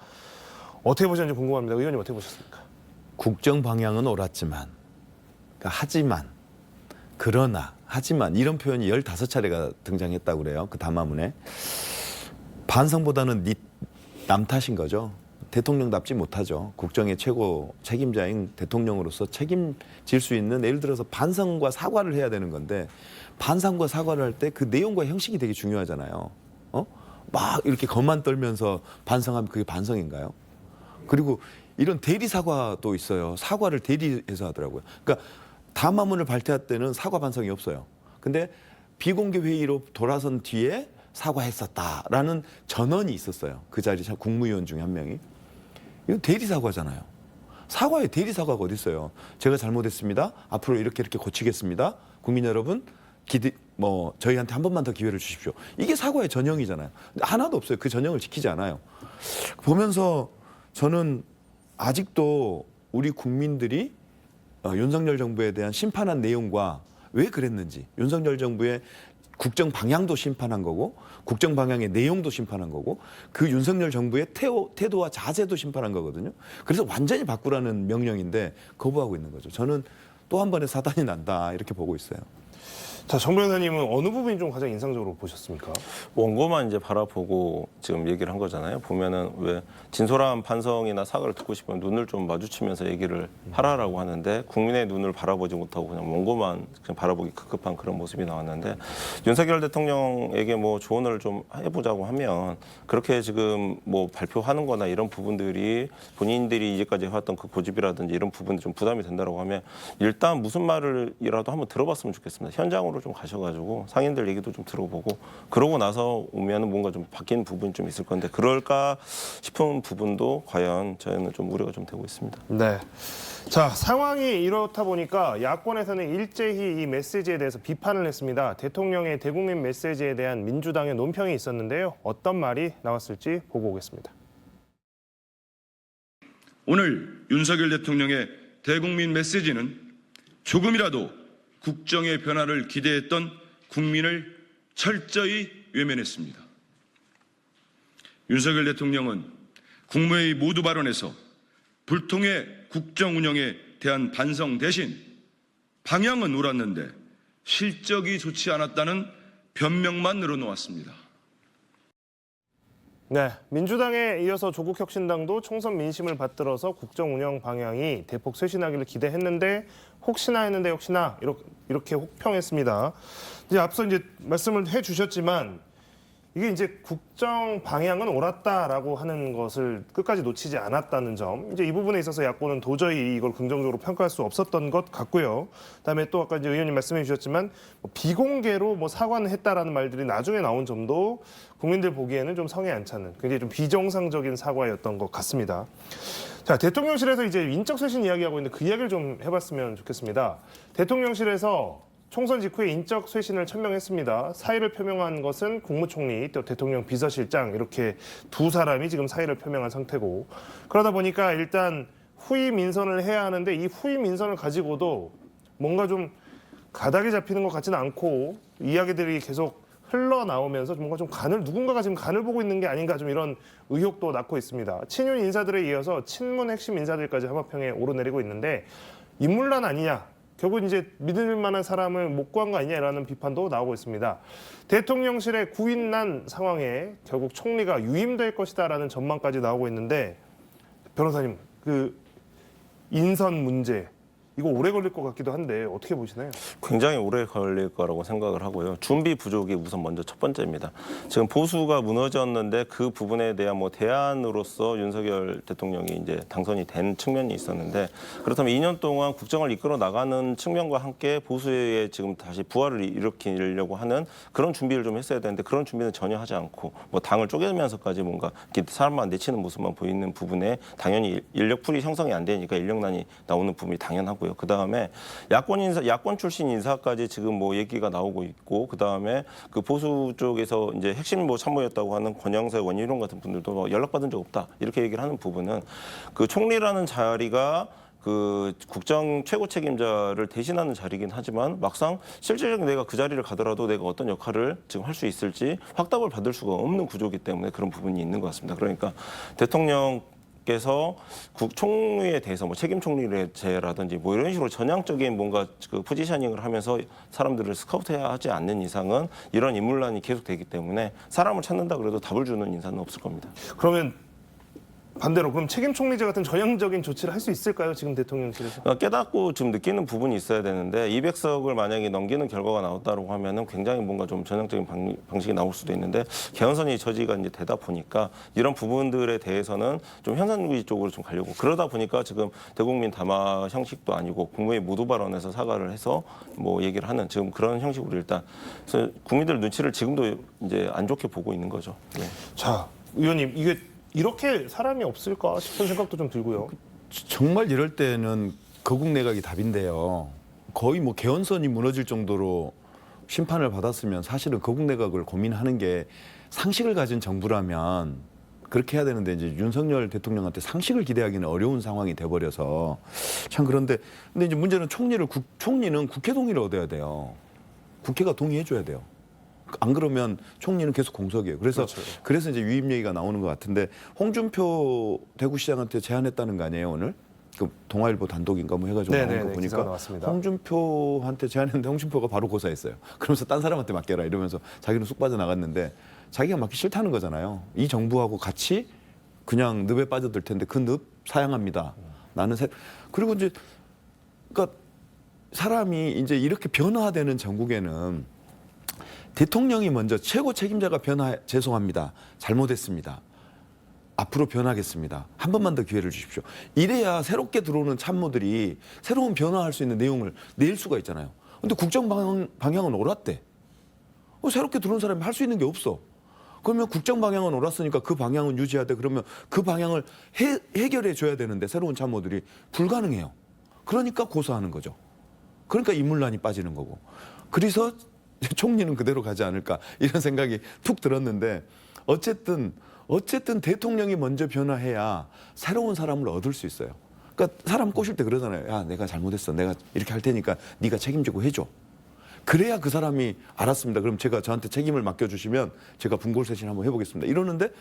어떻게 보셨는지 궁금합니다. 의원님 어떻게 보셨습니까? 국정 방향은 옳았지만 그러니까 하지만 그러나 하지만 이런 표현이 15차례가 등장했다고 그래요. 그 담화문에. 반성보다는 남 탓인 거죠. 대통령답지 못하죠. 국정의 최고 책임자인 대통령으로서 책임질 수 있는 예를 들어서 반성과 사과를 해야 되는 건데 반성과 사과를 할 때 그 내용과 형식이 되게 중요하잖아요. 막 이렇게 겉만 떨면서 반성하면 그게 반성인가요? 그리고 이런 대리 사과도 있어요. 사과를 대리해서 하더라고요. 그러니까 담화문을 발표할 때는 사과 반성이 없어요. 근데 비공개 회의로 돌아선 뒤에 사과했었다라는 전언이 있었어요. 그 자리 국무위원 중에 한 명이. 이거 대리 사과잖아요. 사과에 대리 사과가 어디 있어요? 제가 잘못했습니다. 앞으로 이렇게 고치겠습니다. 국민 여러분, 저희한테 한 번만 더 기회를 주십시오. 이게 사과의 전형이잖아요. 근데 하나도 없어요. 그 전형을 지키지 않아요. 보면서 저는 아직도 우리 국민들이 윤석열 정부에 대한 심판한 내용과 왜 그랬는지, 윤석열 정부의 국정 방향도 심판한 거고 국정 방향의 내용도 심판한 거고 그 윤석열 정부의 태도와 자세도 심판한 거거든요. 그래서 완전히 바꾸라는 명령인데 거부하고 있는 거죠. 저는 또 한 번의 사단이 난다 이렇게 보고 있어요. 자, 정 변호사님은 어느 부분이 좀 가장 인상적으로 보셨습니까? 원고만 이제 바라보고 지금 얘기를 한 거잖아요. 보면은 왜 진솔한 반성이나 사과를 듣고 싶으면 눈을 좀 마주치면서 얘기를 하라라고 하는데 국민의 눈을 바라보지 못하고 그냥 원고만 그냥 바라보기 급급한 그런 모습이 나왔는데 윤석열 대통령에게 뭐 조언을 좀 해보자고 하면 그렇게 지금 뭐 발표하는 거나 이런 부분들이 본인들이 이제까지 해왔던 그 고집이라든지 이런 부분이 좀 부담이 된다고 하면 일단 무슨 말을이라도 한번 들어봤으면 좋겠습니다. 현장으로 좀 가셔가지고 상인들 얘기도 좀 들어보고 그러고 나서 오면은 뭔가 좀 바뀐 부분이 좀 있을 건데 그럴까 싶은 부분도 과연 저희는 좀 우려가 좀 되고 있습니다. 네. 자, 상황이 이렇다 보니까 야권에서는 일제히 이 메시지에 대해서 비판을 했습니다. 대통령의 대국민 메시지에 대한 민주당의 논평이 있었는데요. 어떤 말이 나왔을지 보고 오겠습니다. 오늘 윤석열 대통령의 대국민 메시지는 조금이라도 국정의 변화를 기대했던 국민을 철저히 외면했습니다. 윤석열 대통령은 국무회의 모두 발언에서 불통의 국정 운영에 대한 반성 대신 방향은 옳았는데 실적이 좋지 않았다는 변명만 늘어놓았습니다. 네, 민주당에 이어서 조국혁신당도 총선 민심을 받들어서 국정 운영 방향이 대폭 쇄신하기를 기대했는데 혹시나 했는데 역시나 이렇게 혹평했습니다. 이제 앞서 이제 말씀을 해주셨지만 이게 이제 국정 방향은 옳았다라고 하는 것을 끝까지 놓치지 않았다는 점. 이제 이 부분에 있어서 야권은 도저히 이걸 긍정적으로 평가할 수 없었던 것 같고요. 그다음에 또 아까 이제 의원님 말씀해 주셨지만 비공개로 뭐 사과는 했다라는 말들이 나중에 나온 점도 국민들 보기에는 좀 성에 안 차는 굉장히 좀 비정상적인 사과였던 것 같습니다. 자, 대통령실에서 이제 인적 쇄신 이야기하고 있는데 그 이야기를 좀 해봤으면 좋겠습니다. 대통령실에서 총선 직후에 인적 쇄신을 천명했습니다. 사의를 표명한 것은 국무총리, 또 대통령 비서실장 이렇게 두 사람이 지금 사의를 표명한 상태고 그러다 보니까 일단 후임 민선을 해야 하는데 이 후임 민선을 가지고도 뭔가 좀 가닥이 잡히는 것 같지는 않고 이야기들이 계속 흘러나오면서 뭔가 좀 누군가가 지금 간을 보고 있는 게 아닌가 좀 이런 의혹도 낳고 있습니다. 친윤 인사들에 이어서 친문 핵심 인사들까지 하마평에 오르내리고 있는데 인물난 아니냐. 결국 이제 믿을 만한 사람을 못 구한 거 아니냐라는 비판도 나오고 있습니다. 대통령실의 구인난 상황에 결국 총리가 유임될 것이다라는 전망까지 나오고 있는데 변호사님 그 인선 문제 이거 오래 걸릴 것 같기도 한데 어떻게 보시나요? 굉장히 오래 걸릴 거라고 생각을 하고요. 준비 부족이 우선 먼저 첫 번째입니다. 지금 보수가 무너졌는데 그 부분에 대한 뭐 대안으로서 윤석열 대통령이 이제 당선이 된 측면이 있었는데 그렇다면 2년 동안 국정을 이끌어 나가는 측면과 함께 보수의 지금 다시 부활을 일으키려고 하는 그런 준비를 좀 했어야 되는데 그런 준비는 전혀 하지 않고 뭐 당을 쪼개면서까지 뭔가 이렇게 사람만 내치는 모습만 보이는 부분에 당연히 인력풀이 형성이 안 되니까 인력난이 나오는 부분이 당연하고요. 그 다음에 야권 출신 인사까지 지금 뭐 얘기가 나오고 있고, 그 다음에 그 보수 쪽에서 이제 핵심 뭐 참모였다고 하는 권영세 원희룡 같은 분들도 뭐 연락받은 적 없다 이렇게 얘기를 하는 부분은 그 총리라는 자리가 그 국정 최고 책임자를 대신하는 자리긴 하지만 막상 실질적인 내가 그 자리를 가더라도 내가 어떤 역할을 지금 할 수 있을지 확답을 받을 수가 없는 구조이기 때문에 그런 부분이 있는 것 같습니다. 그러니까 대통령께서 총리에 대해서 뭐 책임 총리제라든지 뭐 이런 식으로 전향적인 뭔가 그 포지셔닝을 하면서 사람들을 스카우트해야 하지 않는 이상은 이런 인물난이 계속되기 때문에 사람을 찾는다 그래도 답을 주는 인사는 없을 겁니다. 그러면 반대로 그럼 책임 총리제 같은 전향적인 조치를 할 수 있을까요? 지금 대통령실에서? 깨닫고 좀 느끼는 부분이 있어야 되는데 200석을 만약에 넘기는 결과가 나왔다고 하면은 굉장히 뭔가 좀 전향적인 방식이 나올 수도 있는데 개헌선이 저지가 이제 되다 보니까 이런 부분들에 대해서는 좀 현상주의 쪽으로 좀 가려고 그러다 보니까 지금 대국민 담화 형식도 아니고 국무회의 모두 발언에서 사과를 해서 뭐 얘기를 하는 지금 그런 형식으로 일단 그래서 국민들 눈치를 지금도 이제 안 좋게 보고 있는 거죠. 예. 자, 의원님 이게 이렇게 사람이 없을까 싶은 생각도 좀 들고요. 정말 이럴 때는 거국 내각이 답인데요. 거의 뭐 개헌선이 무너질 정도로 심판을 받았으면 사실은 거국 내각을 고민하는 게 상식을 가진 정부라면 그렇게 해야 되는데 이제 윤석열 대통령한테 상식을 기대하기는 어려운 상황이 돼버려서 참 그런데 근데 이제 문제는 총리는 국회 동의를 얻어야 돼요. 국회가 동의해줘야 돼요. 안 그러면 총리는 계속 공석이에요. 그래서 이제 유임 얘기가 나오는 것 같은데 홍준표 대구시장한테 제안했다는 거 아니에요 오늘? 그 동아일보 단독인가 뭐 해가지고 나온 거 보니까 홍준표한테 제안했는데 홍준표가 바로 고사했어요. 그러면서 딴 사람한테 맡겨라 이러면서 자기는 쑥 빠져나갔는데 자기가 맡기 싫다는 거잖아요. 이 정부하고 같이 그냥 늪에 빠져들 텐데 그 늪 사양합니다. 그리고 이제 그러니까 사람이 이제 이렇게 변화되는 전국에는 대통령이 먼저 최고 책임자가 죄송합니다. 잘못했습니다. 앞으로 변하겠습니다. 한 번만 더 기회를 주십시오. 이래야 새롭게 들어오는 참모들이 새로운 변화할 수 있는 내용을 낼 수가 있잖아요. 근데 국정 방향은 옳았대. 새롭게 들어온 사람이 할 수 있는 게 없어. 그러면 국정 방향은 옳았으니까 그 방향은 유지해야 돼. 그러면 그 방향을 해결해 줘야 되는데 새로운 참모들이 불가능해요. 그러니까 고소하는 거죠. 그러니까 인물난이 빠지는 거고. 그래서 총리는 그대로 가지 않을까 이런 생각이 툭 들었는데 어쨌든 대통령이 먼저 변화해야 새로운 사람을 얻을 수 있어요. 그러니까 사람 꼬실 때 그러잖아요. 야, 내가 잘못했어. 내가 이렇게 할 테니까 네가 책임지고 해줘. 그래야 그 사람이 알았습니다. 그럼 저한테 책임을 맡겨주시면 제가 분골쇄신 한번 해보겠습니다. 이러는데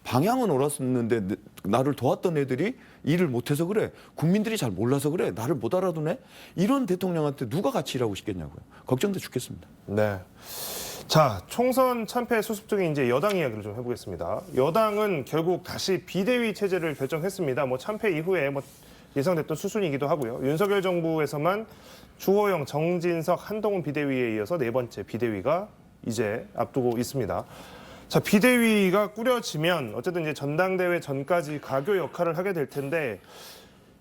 방향은 옳았었는데 나를 도왔던 애들이 일을 못해서 그래. 국민들이 잘 몰라서 그래. 나를 못 알아두네. 이런 대통령한테 누가 같이 일하고 싶겠냐고요. 걱정돼 죽겠습니다. 네. 자, 총선 참패 수습 중인 이제 여당 이야기를 좀 해보겠습니다. 여당은 결국 다시 비대위 체제를 결정했습니다. 뭐 참패 이후에 뭐 예상됐던 수순이기도 하고요. 윤석열 정부에서만 주호영, 정진석, 한동훈 비대위에 이어서 네 번째 비대위가 이제 앞두고 있습니다. 자, 비대위가 꾸려지면 어쨌든 이제 전당대회 전까지 가교 역할을 하게 될 텐데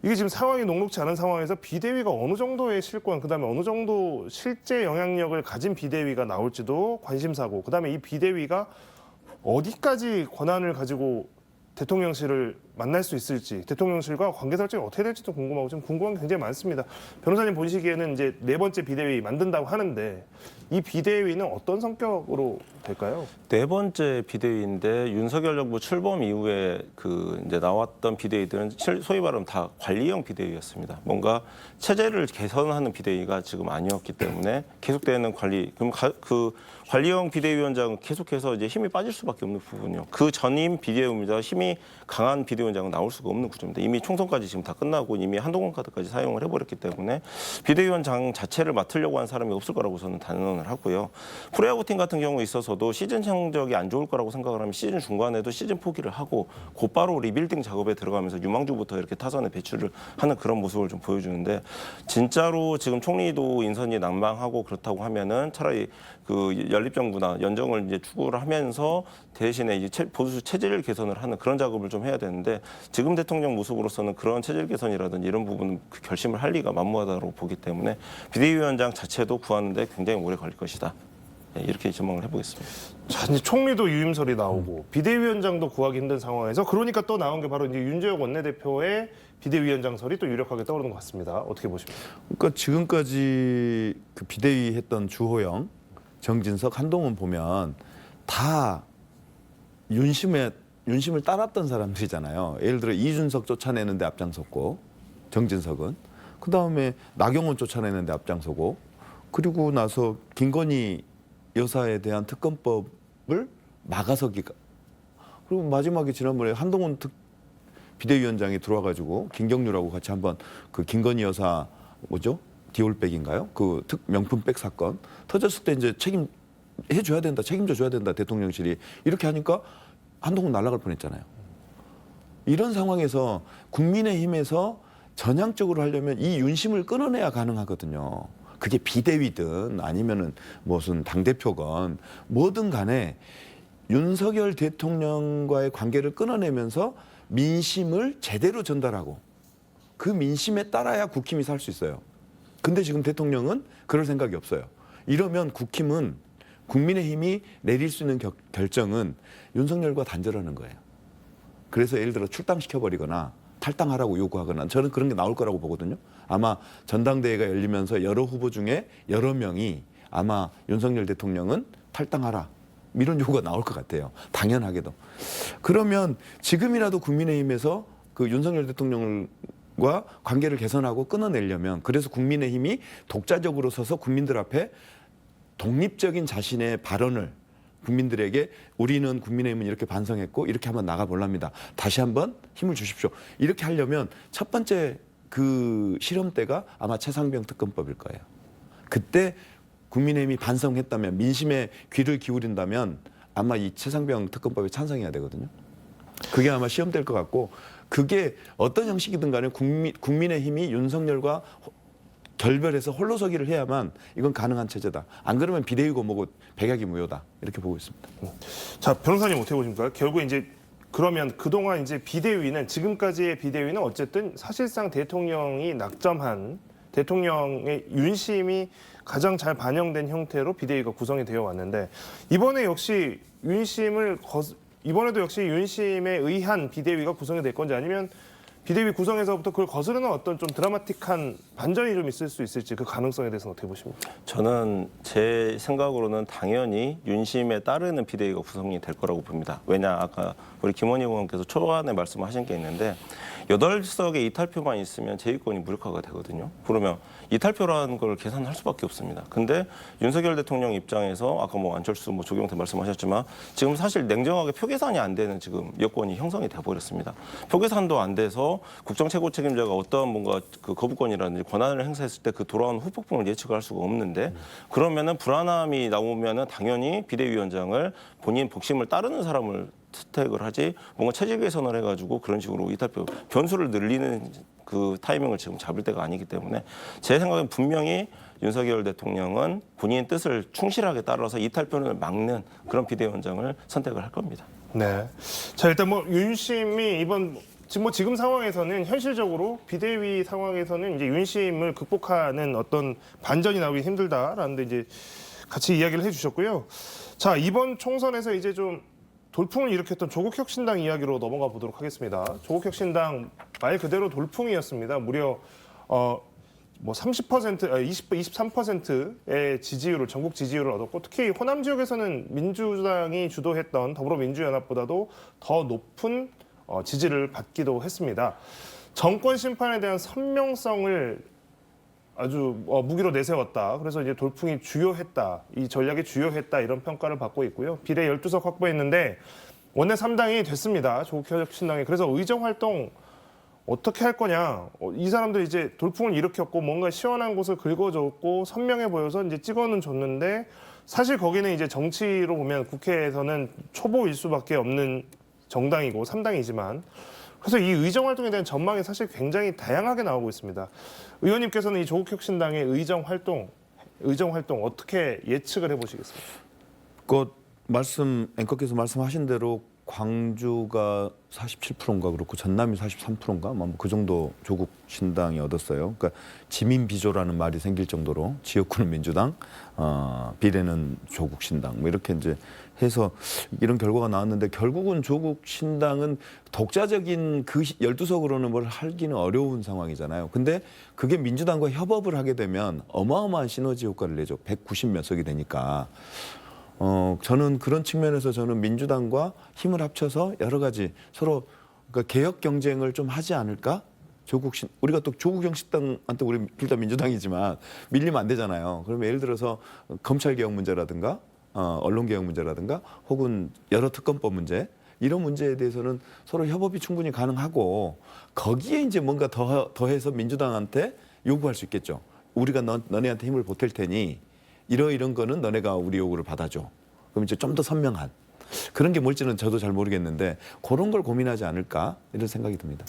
이게 지금 상황이 녹록지 않은 상황에서 비대위가 어느 정도의 실권, 그다음에 어느 정도 실제 영향력을 가진 비대위가 나올지도 관심사고, 그다음에 이 비대위가 어디까지 권한을 가지고 대통령실을 만날 수 있을지, 대통령실과 관계 설정이 어떻게 될지도 궁금하고 지금 궁금한 게 굉장히 많습니다. 변호사님 보시기에는 이제 네 번째 비대위 만든다고 하는데 이 비대위는 어떤 성격으로 될까요? 네 번째 비대위인데 윤석열 정부 출범 이후에 이제 나왔던 비대위들은 소위 말하면 다 관리형 비대위였습니다. 뭔가 체제를 개선하는 비대위가 지금 아니었기 때문에 계속되는 관리. 그럼 그 관리형 비대위원장은 계속해서 이제 힘이 빠질 수밖에 없는 부분이요. 그 전임 비대위원장 힘이 강한 비대위원장은 나올 수가 없는 구조입니다. 이미 총선까지 지금 다 끝나고 이미 한동훈 카드까지 사용을 해버렸기 때문에 비대위원장 자체를 맡으려고 한 사람이 없을 거라고 저는 단언을 하고요. 프로야구 팀 같은 경우에 있어서도 시즌 성적이 안 좋을 거라고 생각을 하면 시즌 중간에도 시즌 포기를 하고 곧바로 리빌딩 작업에 들어가면서 유망주부터 이렇게 타선에 배출을 하는 그런 모습을 좀 보여주는데 진짜로 지금 총리도 인선이 난망하고 그렇다고 하면은 차라리 그 연립정부나 연정을 이제 추구를 하면서 대신에 이제 보수 체질 개선을 하는 그런 작업을 좀 해야 되는데 지금 대통령 모습으로서는 그런 체질 개선이라든지 이런 부분은 그 결심을 할 리가 만무하다고 보기 때문에 비대위원장 자체도 구하는데 굉장히 오래 걸릴 것이다. 이렇게 전망을 해보겠습니다. 자, 이제 총리도 유임설이 나오고 비대위원장도 구하기 힘든 상황에서 그러니까 또 나온 게 바로 이제 윤재욱 원내대표의 비대위원장설이 또 유력하게 떠오르는 것 같습니다. 어떻게 보십니까? 그러니까 지금까지 그 비대위 했던 주호영, 정진석, 한동훈 보면 다 윤심을 따랐던 사람들이잖아요. 예를 들어 이준석 쫓아내는데 앞장섰고 정진석은 그다음에 나경원 쫓아내는데 앞장서고 그리고 나서 김건희 여사에 대한 특검법을 막아서기가 그리고 마지막에 지난번에 한동훈 비대위원장이 들어와가지고 김경률하고 같이 한번 그 김건희 여사 뭐죠? 디올백인가요? 그 명품백 사건 터졌을 때 이제 책임져 줘야 된다 대통령실이 이렇게 하니까 한동훈 날아갈 뻔했잖아요. 이런 상황에서 국민의힘에서 전향적으로 하려면 이 윤심을 끊어내야 가능하거든요. 그게 비대위든 아니면은 무슨 당대표건 뭐든 간에 윤석열 대통령과의 관계를 끊어내면서 민심을 제대로 전달하고 그 민심에 따라야 국힘이 살 수 있어요. 근데 지금 대통령은 그럴 생각이 없어요. 이러면 국힘은 국민의힘이 내릴 수 있는 결정은 윤석열과 단절하는 거예요. 그래서 예를 들어 출당시켜버리거나 탈당하라고 요구하거나 저는 그런 게 나올 거라고 보거든요. 아마 전당대회가 열리면서 여러 후보 중에 여러 명이 아마 윤석열 대통령은 탈당하라 이런 요구가 나올 것 같아요. 당연하게도. 그러면 지금이라도 국민의힘에서 그 윤석열 대통령과 관계를 개선하고 끊어내려면 그래서 국민의힘이 독자적으로 서서 국민들 앞에 독립적인 자신의 발언을 국민들에게 우리는 국민의힘은 이렇게 반성했고 이렇게 한번 나가볼랍니다. 다시 한번 힘을 주십시오. 이렇게 하려면 첫 번째 그 실험대가 아마 최상병 특검법일 거예요. 그때 국민의힘이 반성했다면 민심에 귀를 기울인다면 아마 이 최상병 특검법에 찬성해야 되거든요. 그게 아마 시험될 것 같고 그게 어떤 형식이든 간에 국민의힘이 윤석열과 결별해서 홀로서기를 해야만 이건 가능한 체제다. 안 그러면 비대위고 뭐고 백약이 무효다. 이렇게 보고 있습니다. 자, 변호사님 어떻게 보십니까? 결국 이제 그러면 그동안 이제 비대위는 지금까지의 비대위는 어쨌든 사실상 대통령이 낙점한 대통령의 윤심이 가장 잘 반영된 형태로 비대위가 구성이 되어 왔는데 이번에도 역시 윤심에 의한 비대위가 구성이 될 건지 아니면 비대위 구성에서부터 그걸 거스르는 어떤 좀 드라마틱한 반전이 좀 있을 수 있을지 그 가능성에 대해서는 어떻게 보십니까? 저는 제 생각으로는 당연히 윤심에 따르는 비대위가 구성이 될 거라고 봅니다. 왜냐 아까 우리 김원희 의원께서 초반에 말씀하신 게 있는데 8석의 이탈표만 있으면 재위권이 무력화가 되거든요. 그러면 이탈표라는 걸 계산할 수밖에 없습니다. 근데 윤석열 대통령 입장에서 아까 뭐 안철수 조경태 말씀하셨지만 지금 사실 냉정하게 표 계산이 안 되는 지금 여건이 형성이 돼 버렸습니다. 표 계산도 안 돼서 통해서 국정 최고 책임자가 어떤 뭔가 그 거부권이라든지 권한을 행사했을 때 그 돌아오는 후폭풍을 예측할 수가 없는데 그러면은 불안함이 나오면은 당연히 비대위원장을 본인 복심을 따르는 사람을 선택을 하지 뭔가 체질 개선을 해가지고 그런 식으로 이탈표 변수를 늘리는 그 타이밍을 지금 잡을 때가 아니기 때문에 제 생각엔 분명히 윤석열 대통령은 본인의 뜻을 충실하게 따라서 이탈표를 막는 그런 비대위원장을 선택을 할 겁니다. 네. 자, 일단 뭐 윤심이 이번 지금 상황에서는 현실적으로 비대위 상황에서는 이제 윤심을 극복하는 어떤 반전이 나오기 힘들다라는 데 이제 같이 이야기를 해주셨고요. 자, 이번 총선에서 이제 좀 돌풍을 일으켰던 조국혁신당 이야기로 넘어가 보도록 하겠습니다. 조국혁신당 말 그대로 돌풍이었습니다. 무려 뭐 23%의 지지율을 전국 지지율을 얻었고 특히 호남 지역에서는 민주당이 주도했던 더불어민주연합보다도 더 높은 지지를 받기도 했습니다. 정권 심판에 대한 선명성을 아주 무기로 내세웠다. 그래서 이제 돌풍이 주요했다. 이 전략이 주요했다. 이런 평가를 받고 있고요. 비례 12석 확보했는데 원내 3당이 됐습니다. 조국혁신당이. 그래서 의정활동 어떻게 할 거냐. 이 사람들이 이제 돌풍을 일으켰고 뭔가 시원한 곳을 긁어줬고 선명해 보여서 이제 찍어는 줬는데 사실 거기는 이제 정치로 보면 국회에서는 초보일 수밖에 없는 정당이고 3당이지만 그래서 이 의정활동에 대한 전망이 사실 굉장히 다양하게 나오고 있습니다. 의원님께서는 이 조국혁신당의 의정활동 어떻게 예측을 해보시겠습니까? 그 앵커께서 말씀하신 대로 광주가 47%인가 그렇고 전남이 43%인가 뭐 그 정도 조국 신당이 얻었어요. 그러니까 지민 비조라는 말이 생길 정도로 지역구는 민주당, 비례는 조국 신당 뭐 이렇게 이제 해서 이런 결과가 나왔는데 결국은 조국 신당은 독자적인 그 12석으로는 뭘 하기는 어려운 상황이잖아요. 근데 그게 민주당과 협업을 하게 되면 어마어마한 시너지 효과를 내죠. 190몇 석이 되니까. 저는 그런 측면에서 저는 민주당과 힘을 합쳐서 여러 가지 서로 그러니까 개혁 경쟁을 좀 하지 않을까? 우리가 또 조국혁신당한테 우리 둘 다 민주당이지만 밀리면 안 되잖아요. 그러면 예를 들어서 검찰개혁 문제라든가 언론개혁 문제라든가 혹은 여러 특검법 문제 이런 문제에 대해서는 서로 협업이 충분히 가능하고 거기에 이제 뭔가 더해서 민주당한테 요구할 수 있겠죠. 우리가 너네한테 힘을 보탤 테니 이런 거는 너네가 우리 요구를 받아줘. 그럼 이제 좀 더 선명한 그런 게 뭘지는 저도 잘 모르겠는데 그런 걸 고민하지 않을까 이런 생각이 듭니다.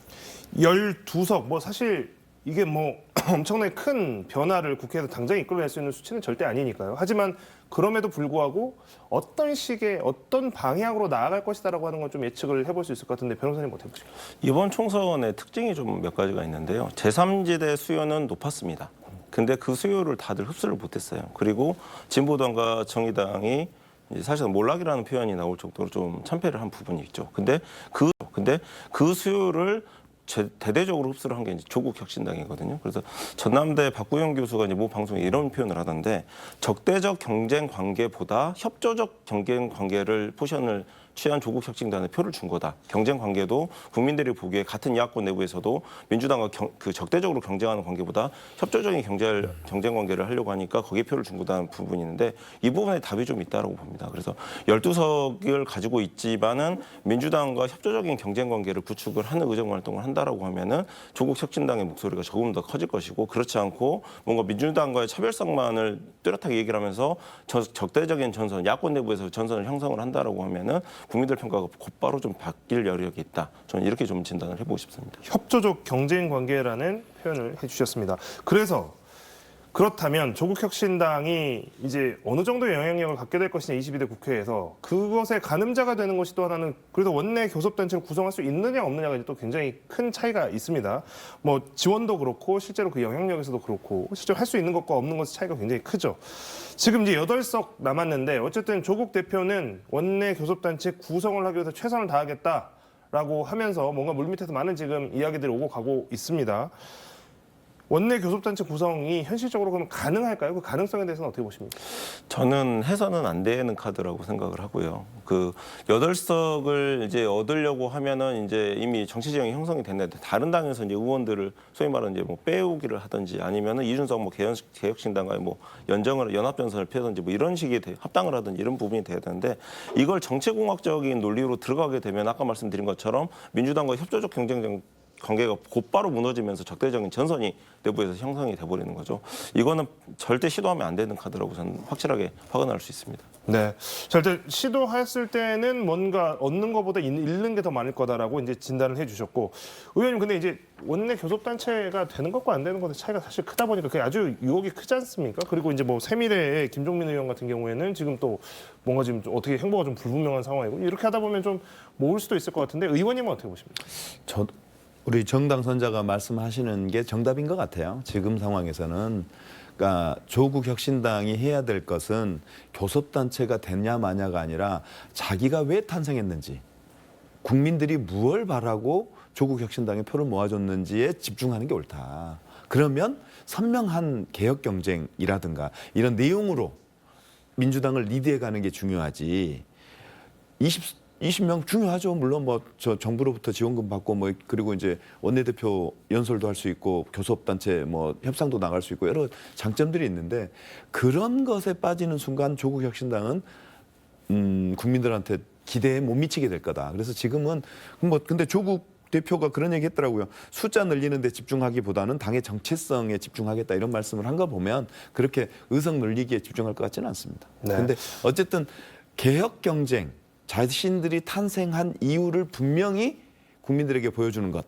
12석 뭐 사실 이게 뭐 엄청나게 큰 변화를 국회에서 당장 이끌어낼 수 있는 수치는 절대 아니니까요. 하지만 그럼에도 불구하고 어떤 식의 어떤 방향으로 나아갈 것이다라고 하는 건 좀 예측을 해볼 수 있을 것 같은데 변호사님 어떻게 보십니까? 이번 총선의 특징이 좀 몇 가지가 있는데요. 제3지대 수요는 높았습니다. 근데 그 수요를 다들 흡수를 못했어요. 그리고 진보당과 정의당이 사실은 몰락이라는 표현이 나올 정도로 좀 참패를 한 부분이 있죠. 근데 그 수요를 대대적으로 흡수를 한 게 이제 조국혁신당이거든요. 그래서 전남대 박구영 교수가 이제 모 방송에 이런 표현을 하던데 적대적 경쟁 관계보다 협조적 경쟁 관계를 포션을 취한 조국혁신당에 표를 준 거다. 경쟁 관계도 국민들이 보기에 같은 야권 내부에서도 민주당과 그 적대적으로 경쟁하는 관계보다 협조적인 경쟁 관계를 하려고 하니까 거기에 표를 준 거다는 부분이 있는데 이 부분에 답이 좀 있다고 봅니다. 그래서 12석을 가지고 있지만은 민주당과 협조적인 경쟁 관계를 구축을 하는 의정 활동을 한다라고 하면은 조국혁신당의 목소리가 조금 더 커질 것이고 그렇지 않고 뭔가 민주당과의 차별성만을 뚜렷하게 얘기를 하면서 적대적인 전선, 야권 내부에서 전선을 형성을 한다라고 하면은 국민들 평가가 곧바로 좀 바뀔 여력이 있다. 저는 이렇게 좀 진단을 해보고 싶습니다. 협조적 경쟁 관계라는 표현을 해주셨습니다. 그렇다면 조국혁신당이 이제 어느 정도의 영향력을 갖게 될 것이냐 22대 국회에서 그것의 가늠자가 되는 것이 또 하나는 그래도 원내 교섭단체를 구성할 수 있느냐 없느냐가 또 굉장히 큰 차이가 있습니다. 뭐 지원도 그렇고 실제로 그 영향력에서도 그렇고 실제로 할 수 있는 것과 없는 것의 차이가 굉장히 크죠. 지금 이제 8석 남았는데 어쨌든 조국 대표는 원내 교섭단체 구성을 하기 위해서 최선을 다하겠다라고 하면서 뭔가 물밑에서 많은 지금 이야기들이 오고 가고 있습니다. 원내 교섭단체 구성이 현실적으로 그러면 가능할까요? 그 가능성에 대해서는 어떻게 보십니까? 저는 해서는 안 되는 카드라고 생각을 하고요. 그 8석을 이제 얻으려고 하면은 이제 이미 정치 지형이 형성이 됐는데 다른 당에서 이제 의원들을 소위 말하는 이제 뭐 빼오기를 하든지 아니면은 이준석 뭐 개혁신당과의 뭐 연합전선을 펴든지 뭐 이런 식의 합당을 하든지 이런 부분이 돼야 되는데 이걸 정치공학적인 논리로 들어가게 되면 아까 말씀드린 것처럼 민주당과 협조적 관계가 곧바로 무너지면서 적대적인 전선이 내부에서 형성이 돼버리는 거죠. 이거는 절대 시도하면 안 되는 카드라고 저는 확실하게 확언할 수 있습니다. 네. 자, 일단 시도했을 때는 뭔가 얻는 것보다 잃는 게 더 많을 거다라고 이제 진단을 해주셨고, 의원님 근데 이제 원내 교섭단체가 되는 것과 안 되는 것의 차이가 사실 크다 보니까 그게 아주 유혹이 크지 않습니까? 그리고 이제 뭐 새미래의 김종민 의원 같은 경우에는 지금 또 뭔가 지금 좀 어떻게 행보가 좀 불분명한 상황이고 이렇게 하다 보면 좀 모을 수도 있을 것 같은데 의원님은 어떻게 보십니까? 우리 정당 선자가 말씀하시는 게 정답인 것 같아요. 지금 상황에서는. 그러니까 조국 혁신당이 해야 될 것은 교섭단체가 됐냐 마냐가 아니라 자기가 왜 탄생했는지, 국민들이 무엇을 바라고 조국 혁신당에 표를 모아줬는지에 집중하는 게 옳다. 그러면 선명한 개혁 경쟁이라든가 이런 내용으로 민주당을 리드해가는 게 중요하지. 20명 중요하죠. 물론 뭐 저 정부로부터 지원금 받고 뭐 그리고 이제 원내대표 연설도 할 수 있고 교섭단체 뭐 협상도 나갈 수 있고 여러 장점들이 있는데 그런 것에 빠지는 순간 조국 혁신당은 국민들한테 기대에 못 미치게 될 거다. 그래서 지금은 뭐 근데 조국 대표가 그런 얘기 했더라고요. 숫자 늘리는 데 집중하기보다는 당의 정체성에 집중하겠다 이런 말씀을 한 거 보면 그렇게 의석 늘리기에 집중할 것 같지는 않습니다. 네. 근데 어쨌든 개혁 경쟁 자신들이 탄생한 이유를 분명히 국민들에게 보여주는 것.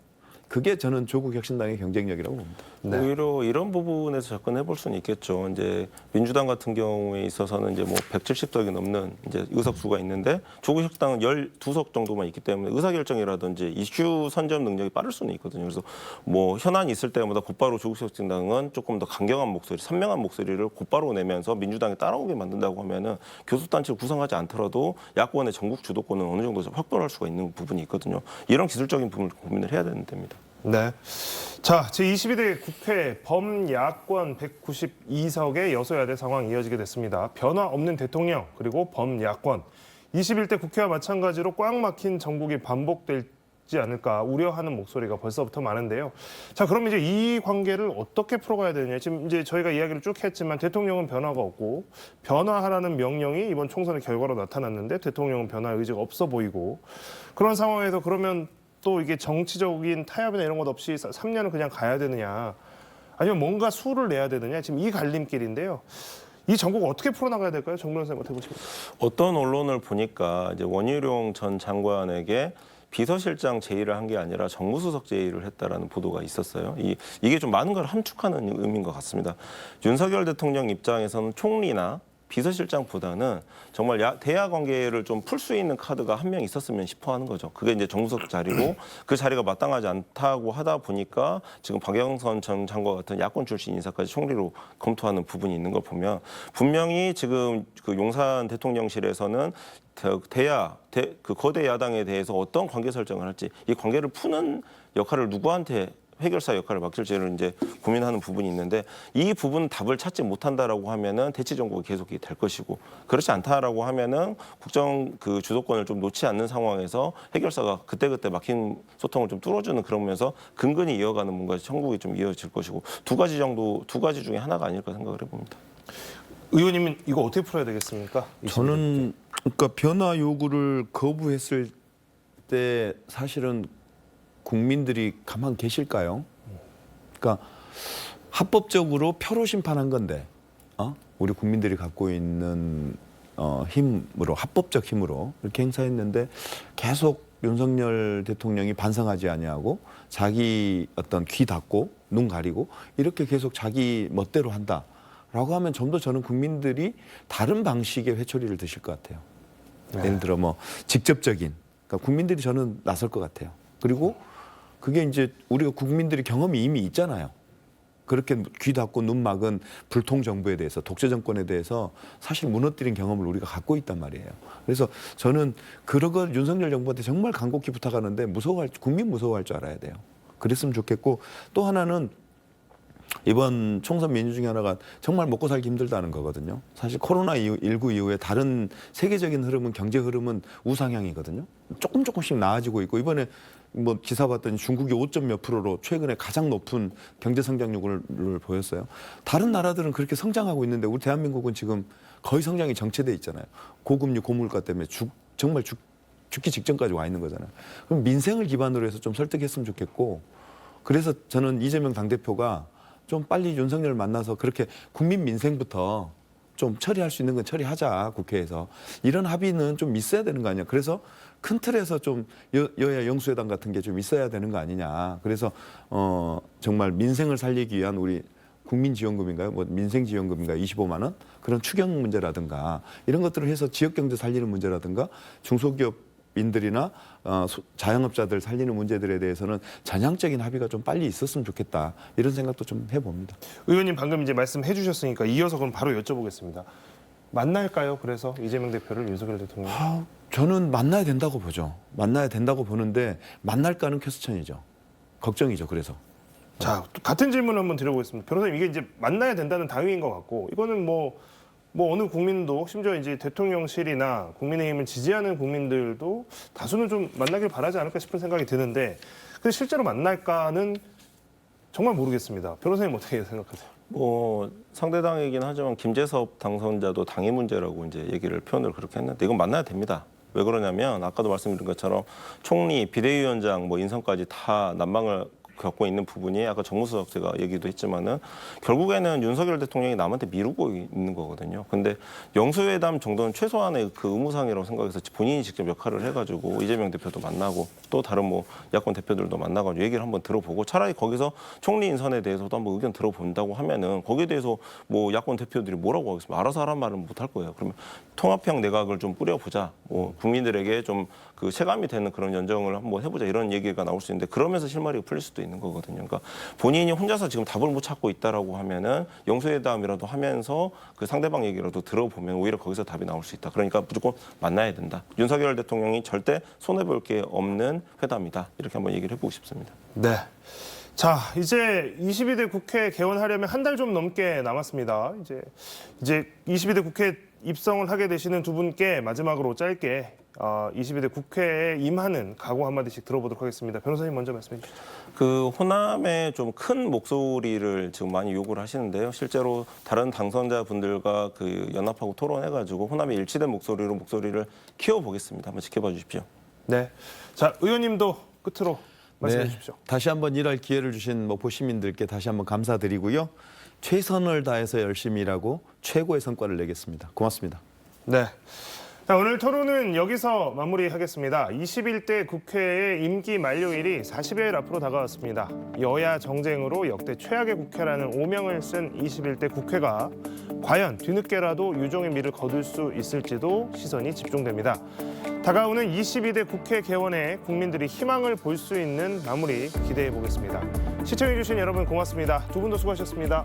그게 저는 조국 혁신당의 경쟁력이라고 봅니다. 네. 오히려 이런 부분에서 접근해 볼 수는 있겠죠. 이제 민주당 같은 경우에 있어서는 이제 뭐 170석이 넘는 이제 의석수가 있는데 조국 혁신당은 12석 정도만 있기 때문에 의사결정이라든지 이슈 선점 능력이 빠를 수는 있거든요. 그래서 뭐 현안이 있을 때마다 곧바로 조국 혁신당은 조금 더 강경한 목소리, 선명한 목소리를 곧바로 내면서 민주당에 따라오게 만든다고 하면은 교섭단체를 구성하지 않더라도 야권의 전국 주도권은 어느 정도 확보할 수가 있는 부분이 있거든요. 이런 기술적인 부분을 고민을 해야 되는 데입니다. 네. 자, 제22대 국회 범야권 192석의 여소야대 상황이 이어지게 됐습니다. 변화 없는 대통령 그리고 범야권 21대 국회와 마찬가지로 꽉 막힌 정국이 반복될지 않을까 우려하는 목소리가 벌써부터 많은데요. 자, 그럼 이제 이 관계를 어떻게 풀어가야 되느냐. 지금 이제 저희가 이야기를 쭉 했지만 대통령은 변화가 없고 변화하라는 명령이 이번 총선의 결과로 나타났는데 대통령은 변화 의지가 없어 보이고 그런 상황에서 그러면 또 이게 정치적인 타협이나 이런 것 없이 3년을 그냥 가야 되느냐 아니면 뭔가 수를 내야 되느냐 지금 이 갈림길인데요. 이 정국 어떻게 풀어나가야 될까요? 정 변호사님 어떻게 보십니까? 어떤 언론을 보니까 이제 원희룡 전 장관에게 비서실장 제의를 한 게 아니라 정무수석 제의를 했다라는 보도가 있었어요. 이게 좀 많은 걸 함축하는 의미인 것 같습니다. 윤석열 대통령 입장에서는 총리나 비서실장보다는 정말 대야 관계를 좀 풀 수 있는 카드가 한 명 있었으면 싶어 하는 거죠. 그게 이제 정무수석 자리고 그 자리가 마땅하지 않다고 하다 보니까 지금 박영선 전 장관 같은 야권 출신 인사까지 총리로 검토하는 부분이 있는 걸 보면 분명히 지금 그 용산 대통령실에서는 그 거대 야당에 대해서 어떤 관계 설정을 할지 이 관계를 푸는 역할을 누구한테 해결사 역할을 맡길지를 이제 고민하는 부분이 있는데 이 부분 답을 찾지 못한다라고 하면은 대치 정국이 계속이 될 것이고 그렇지 않다라고 하면은 국정 그 주도권을 좀 놓지 않는 상황에서 해결사가 그때그때 막힌 소통을 좀 뚫어주는 그러면서 근근히 이어가는 뭔가 형국이 좀 이어질 것이고 두 가지 중에 하나가 아닐까 생각을 해봅니다. 의원님은 이거 어떻게 풀어야 되겠습니까? 저는 그러니까 변화 요구를 거부했을 때 사실은 국민들이 가만 계실까요? 그러니까 합법적으로 표로 심판한 건데 우리 국민들이 갖고 있는 힘으로 합법적 힘으로 이렇게 행사했는데 계속 윤석열 대통령이 반성하지 아니하고 자기 어떤 귀 닫고 눈 가리고 이렇게 계속 자기 멋대로 한다라고 하면 좀 더 저는 국민들이 다른 방식의 회초리를 드실 것 같아요. 네. 예를 들어 뭐 직접적인 그러니까 국민들이 저는 나설 것 같아요. 그리고 그게 이제 우리가 국민들이 경험이 이미 있잖아요. 그렇게 귀 닫고 눈 막은 불통 정부에 대해서 독재 정권에 대해서 사실 무너뜨린 경험을 우리가 갖고 있단 말이에요. 그래서 저는 그런 걸 윤석열 정부한테 정말 간곡히 부탁하는데 국민 무서워할 줄 알아야 돼요. 그랬으면 좋겠고 또 하나는 이번 총선 메뉴 중에 하나가 정말 먹고 살기 힘들다는 거거든요. 사실 코로나19 이후에 다른 세계적인 흐름은 경제 흐름은 우상향이거든요. 조금씩 나아지고 있고 이번에 뭐 기사 봤더니 중국이 5점 몇 %로 최근에 가장 높은 경제 성장률을 보였어요. 다른 나라들은 그렇게 성장하고 있는데 우리 대한민국은 지금 거의 성장이 정체돼 있잖아요. 고금리 고물가 때문에 정말 죽기 직전까지 와 있는 거잖아요. 그럼 민생을 기반으로 해서 좀 설득했으면 좋겠고 그래서 저는 이재명 당대표가 좀 빨리 윤석열을 만나서 그렇게 국민 민생부터 좀 처리할 수 있는 건 처리하자, 국회에서. 이런 합의는 좀 있어야 되는 거 아니야. 그래서 큰 틀에서 좀 여야 영수회담 같은 게 좀 있어야 되는 거 아니냐. 그래서 정말 민생을 살리기 위한 우리 국민지원금인가요? 뭐 민생지원금인가요? 25만 원? 그런 추경 문제라든가 이런 것들을 해서 지역경제 살리는 문제라든가 중소기업인들이나 자영업자들 살리는 문제들에 대해서는 전향적인 합의가 좀 빨리 있었으면 좋겠다. 이런 생각도 좀 해봅니다. 의원님 방금 이제 말씀해 주셨으니까 이어서 그럼 바로 여쭤보겠습니다. 만날까요? 그래서 이재명 대표를 윤석열 대통령? 저는 만나야 된다고 보죠. 만나야 된다고 보는데 만날까는 퀘스천이죠. 걱정이죠. 그래서. 자, 또 같은 질문 한번 드려보겠습니다. 변호사님, 이게 이제 만나야 된다는 당위인 것 같고, 이거는 뭐 어느 국민도, 심지어 이제 대통령실이나 국민의힘을 지지하는 국민들도 다수는 좀 만나길 바라지 않을까 싶은 생각이 드는데, 근데 실제로 만날까는 정말 모르겠습니다. 변호사님 어떻게 생각하세요? 뭐 상대당이긴 하지만 김재섭 당선자도 당의 문제라고 이제 얘기를 표현을 그렇게 했는데 이건 만나야 됩니다. 왜 그러냐면 아까도 말씀드린 것처럼 총리, 비대위원장 뭐 인선까지 다 난방을 겪고 있는 부분이 아까 정무수석 제가 얘기도 했지만은 결국에는 윤석열 대통령이 남한테 미루고 있는 거거든요. 근데 영수회담 정도는 최소한의 그 의무상이라고 생각해서 본인이 직접 역할을 해가지고 이재명 대표도 만나고 또 다른 뭐 야권 대표들도 만나가지고 얘기를 한번 들어보고 차라리 거기서 총리 인선에 대해서도 한번 의견 들어본다고 하면은 거기에 대해서 뭐 야권 대표들이 뭐라고 하겠습니까? 알아서 하란 말은 못 할 거예요. 그러면 통합형 내각을 좀 뿌려보자. 뭐 국민들에게 좀 그 체감이 되는 그런 연정을 한번 해보자 이런 얘기가 나올 수 있는데 그러면서 실마리가 풀릴 수도 있는 거거든요. 그러니까 본인이 혼자서 지금 답을 못 찾고 있다라고 하면은 영수회담이라도 하면서 그 상대방 얘기라도 들어보면 오히려 거기서 답이 나올 수 있다. 그러니까 무조건 만나야 된다. 윤석열 대통령이 절대 손해볼 게 없는 회담이다. 이렇게 한번 얘기를 해보고 싶습니다. 네. 자, 이제 22대 국회 개원하려면 한 달 좀 넘게 남았습니다. 이제 22대 국회 입성을 하게 되시는 두 분께 마지막으로 짧게 22대 국회에 임하는 각오 한마디씩 들어보도록 하겠습니다. 변호사님 먼저 말씀해 주시죠. 그 호남의 좀 큰 목소리를 지금 많이 요구를 하시는데요. 실제로 다른 당선자분들과 그 연합하고 토론해가지고 호남의 일치된 목소리를 키워보겠습니다. 한번 지켜봐 주십시오. 네. 자, 의원님도 끝으로 말씀해 주십시오. 다시 한번 일할 기회를 주신 모포 시민들께 다시 한번 감사드리고요. 최선을 다해서 열심히 일하고 최고의 성과를 내겠습니다. 고맙습니다. 네. 자, 오늘 토론은 여기서 마무리하겠습니다. 21대 국회의 임기 만료일이 40여일 앞으로 다가왔습니다. 여야 정쟁으로 역대 최악의 국회라는 오명을 쓴 21대 국회가 과연 뒤늦게라도 유종의 미를 거둘 수 있을지도 시선이 집중됩니다. 다가오는 22대 국회 개원에 국민들이 희망을 볼 수 있는 마무리 기대해 보겠습니다. 시청해주신 여러분 고맙습니다. 두 분도 수고하셨습니다.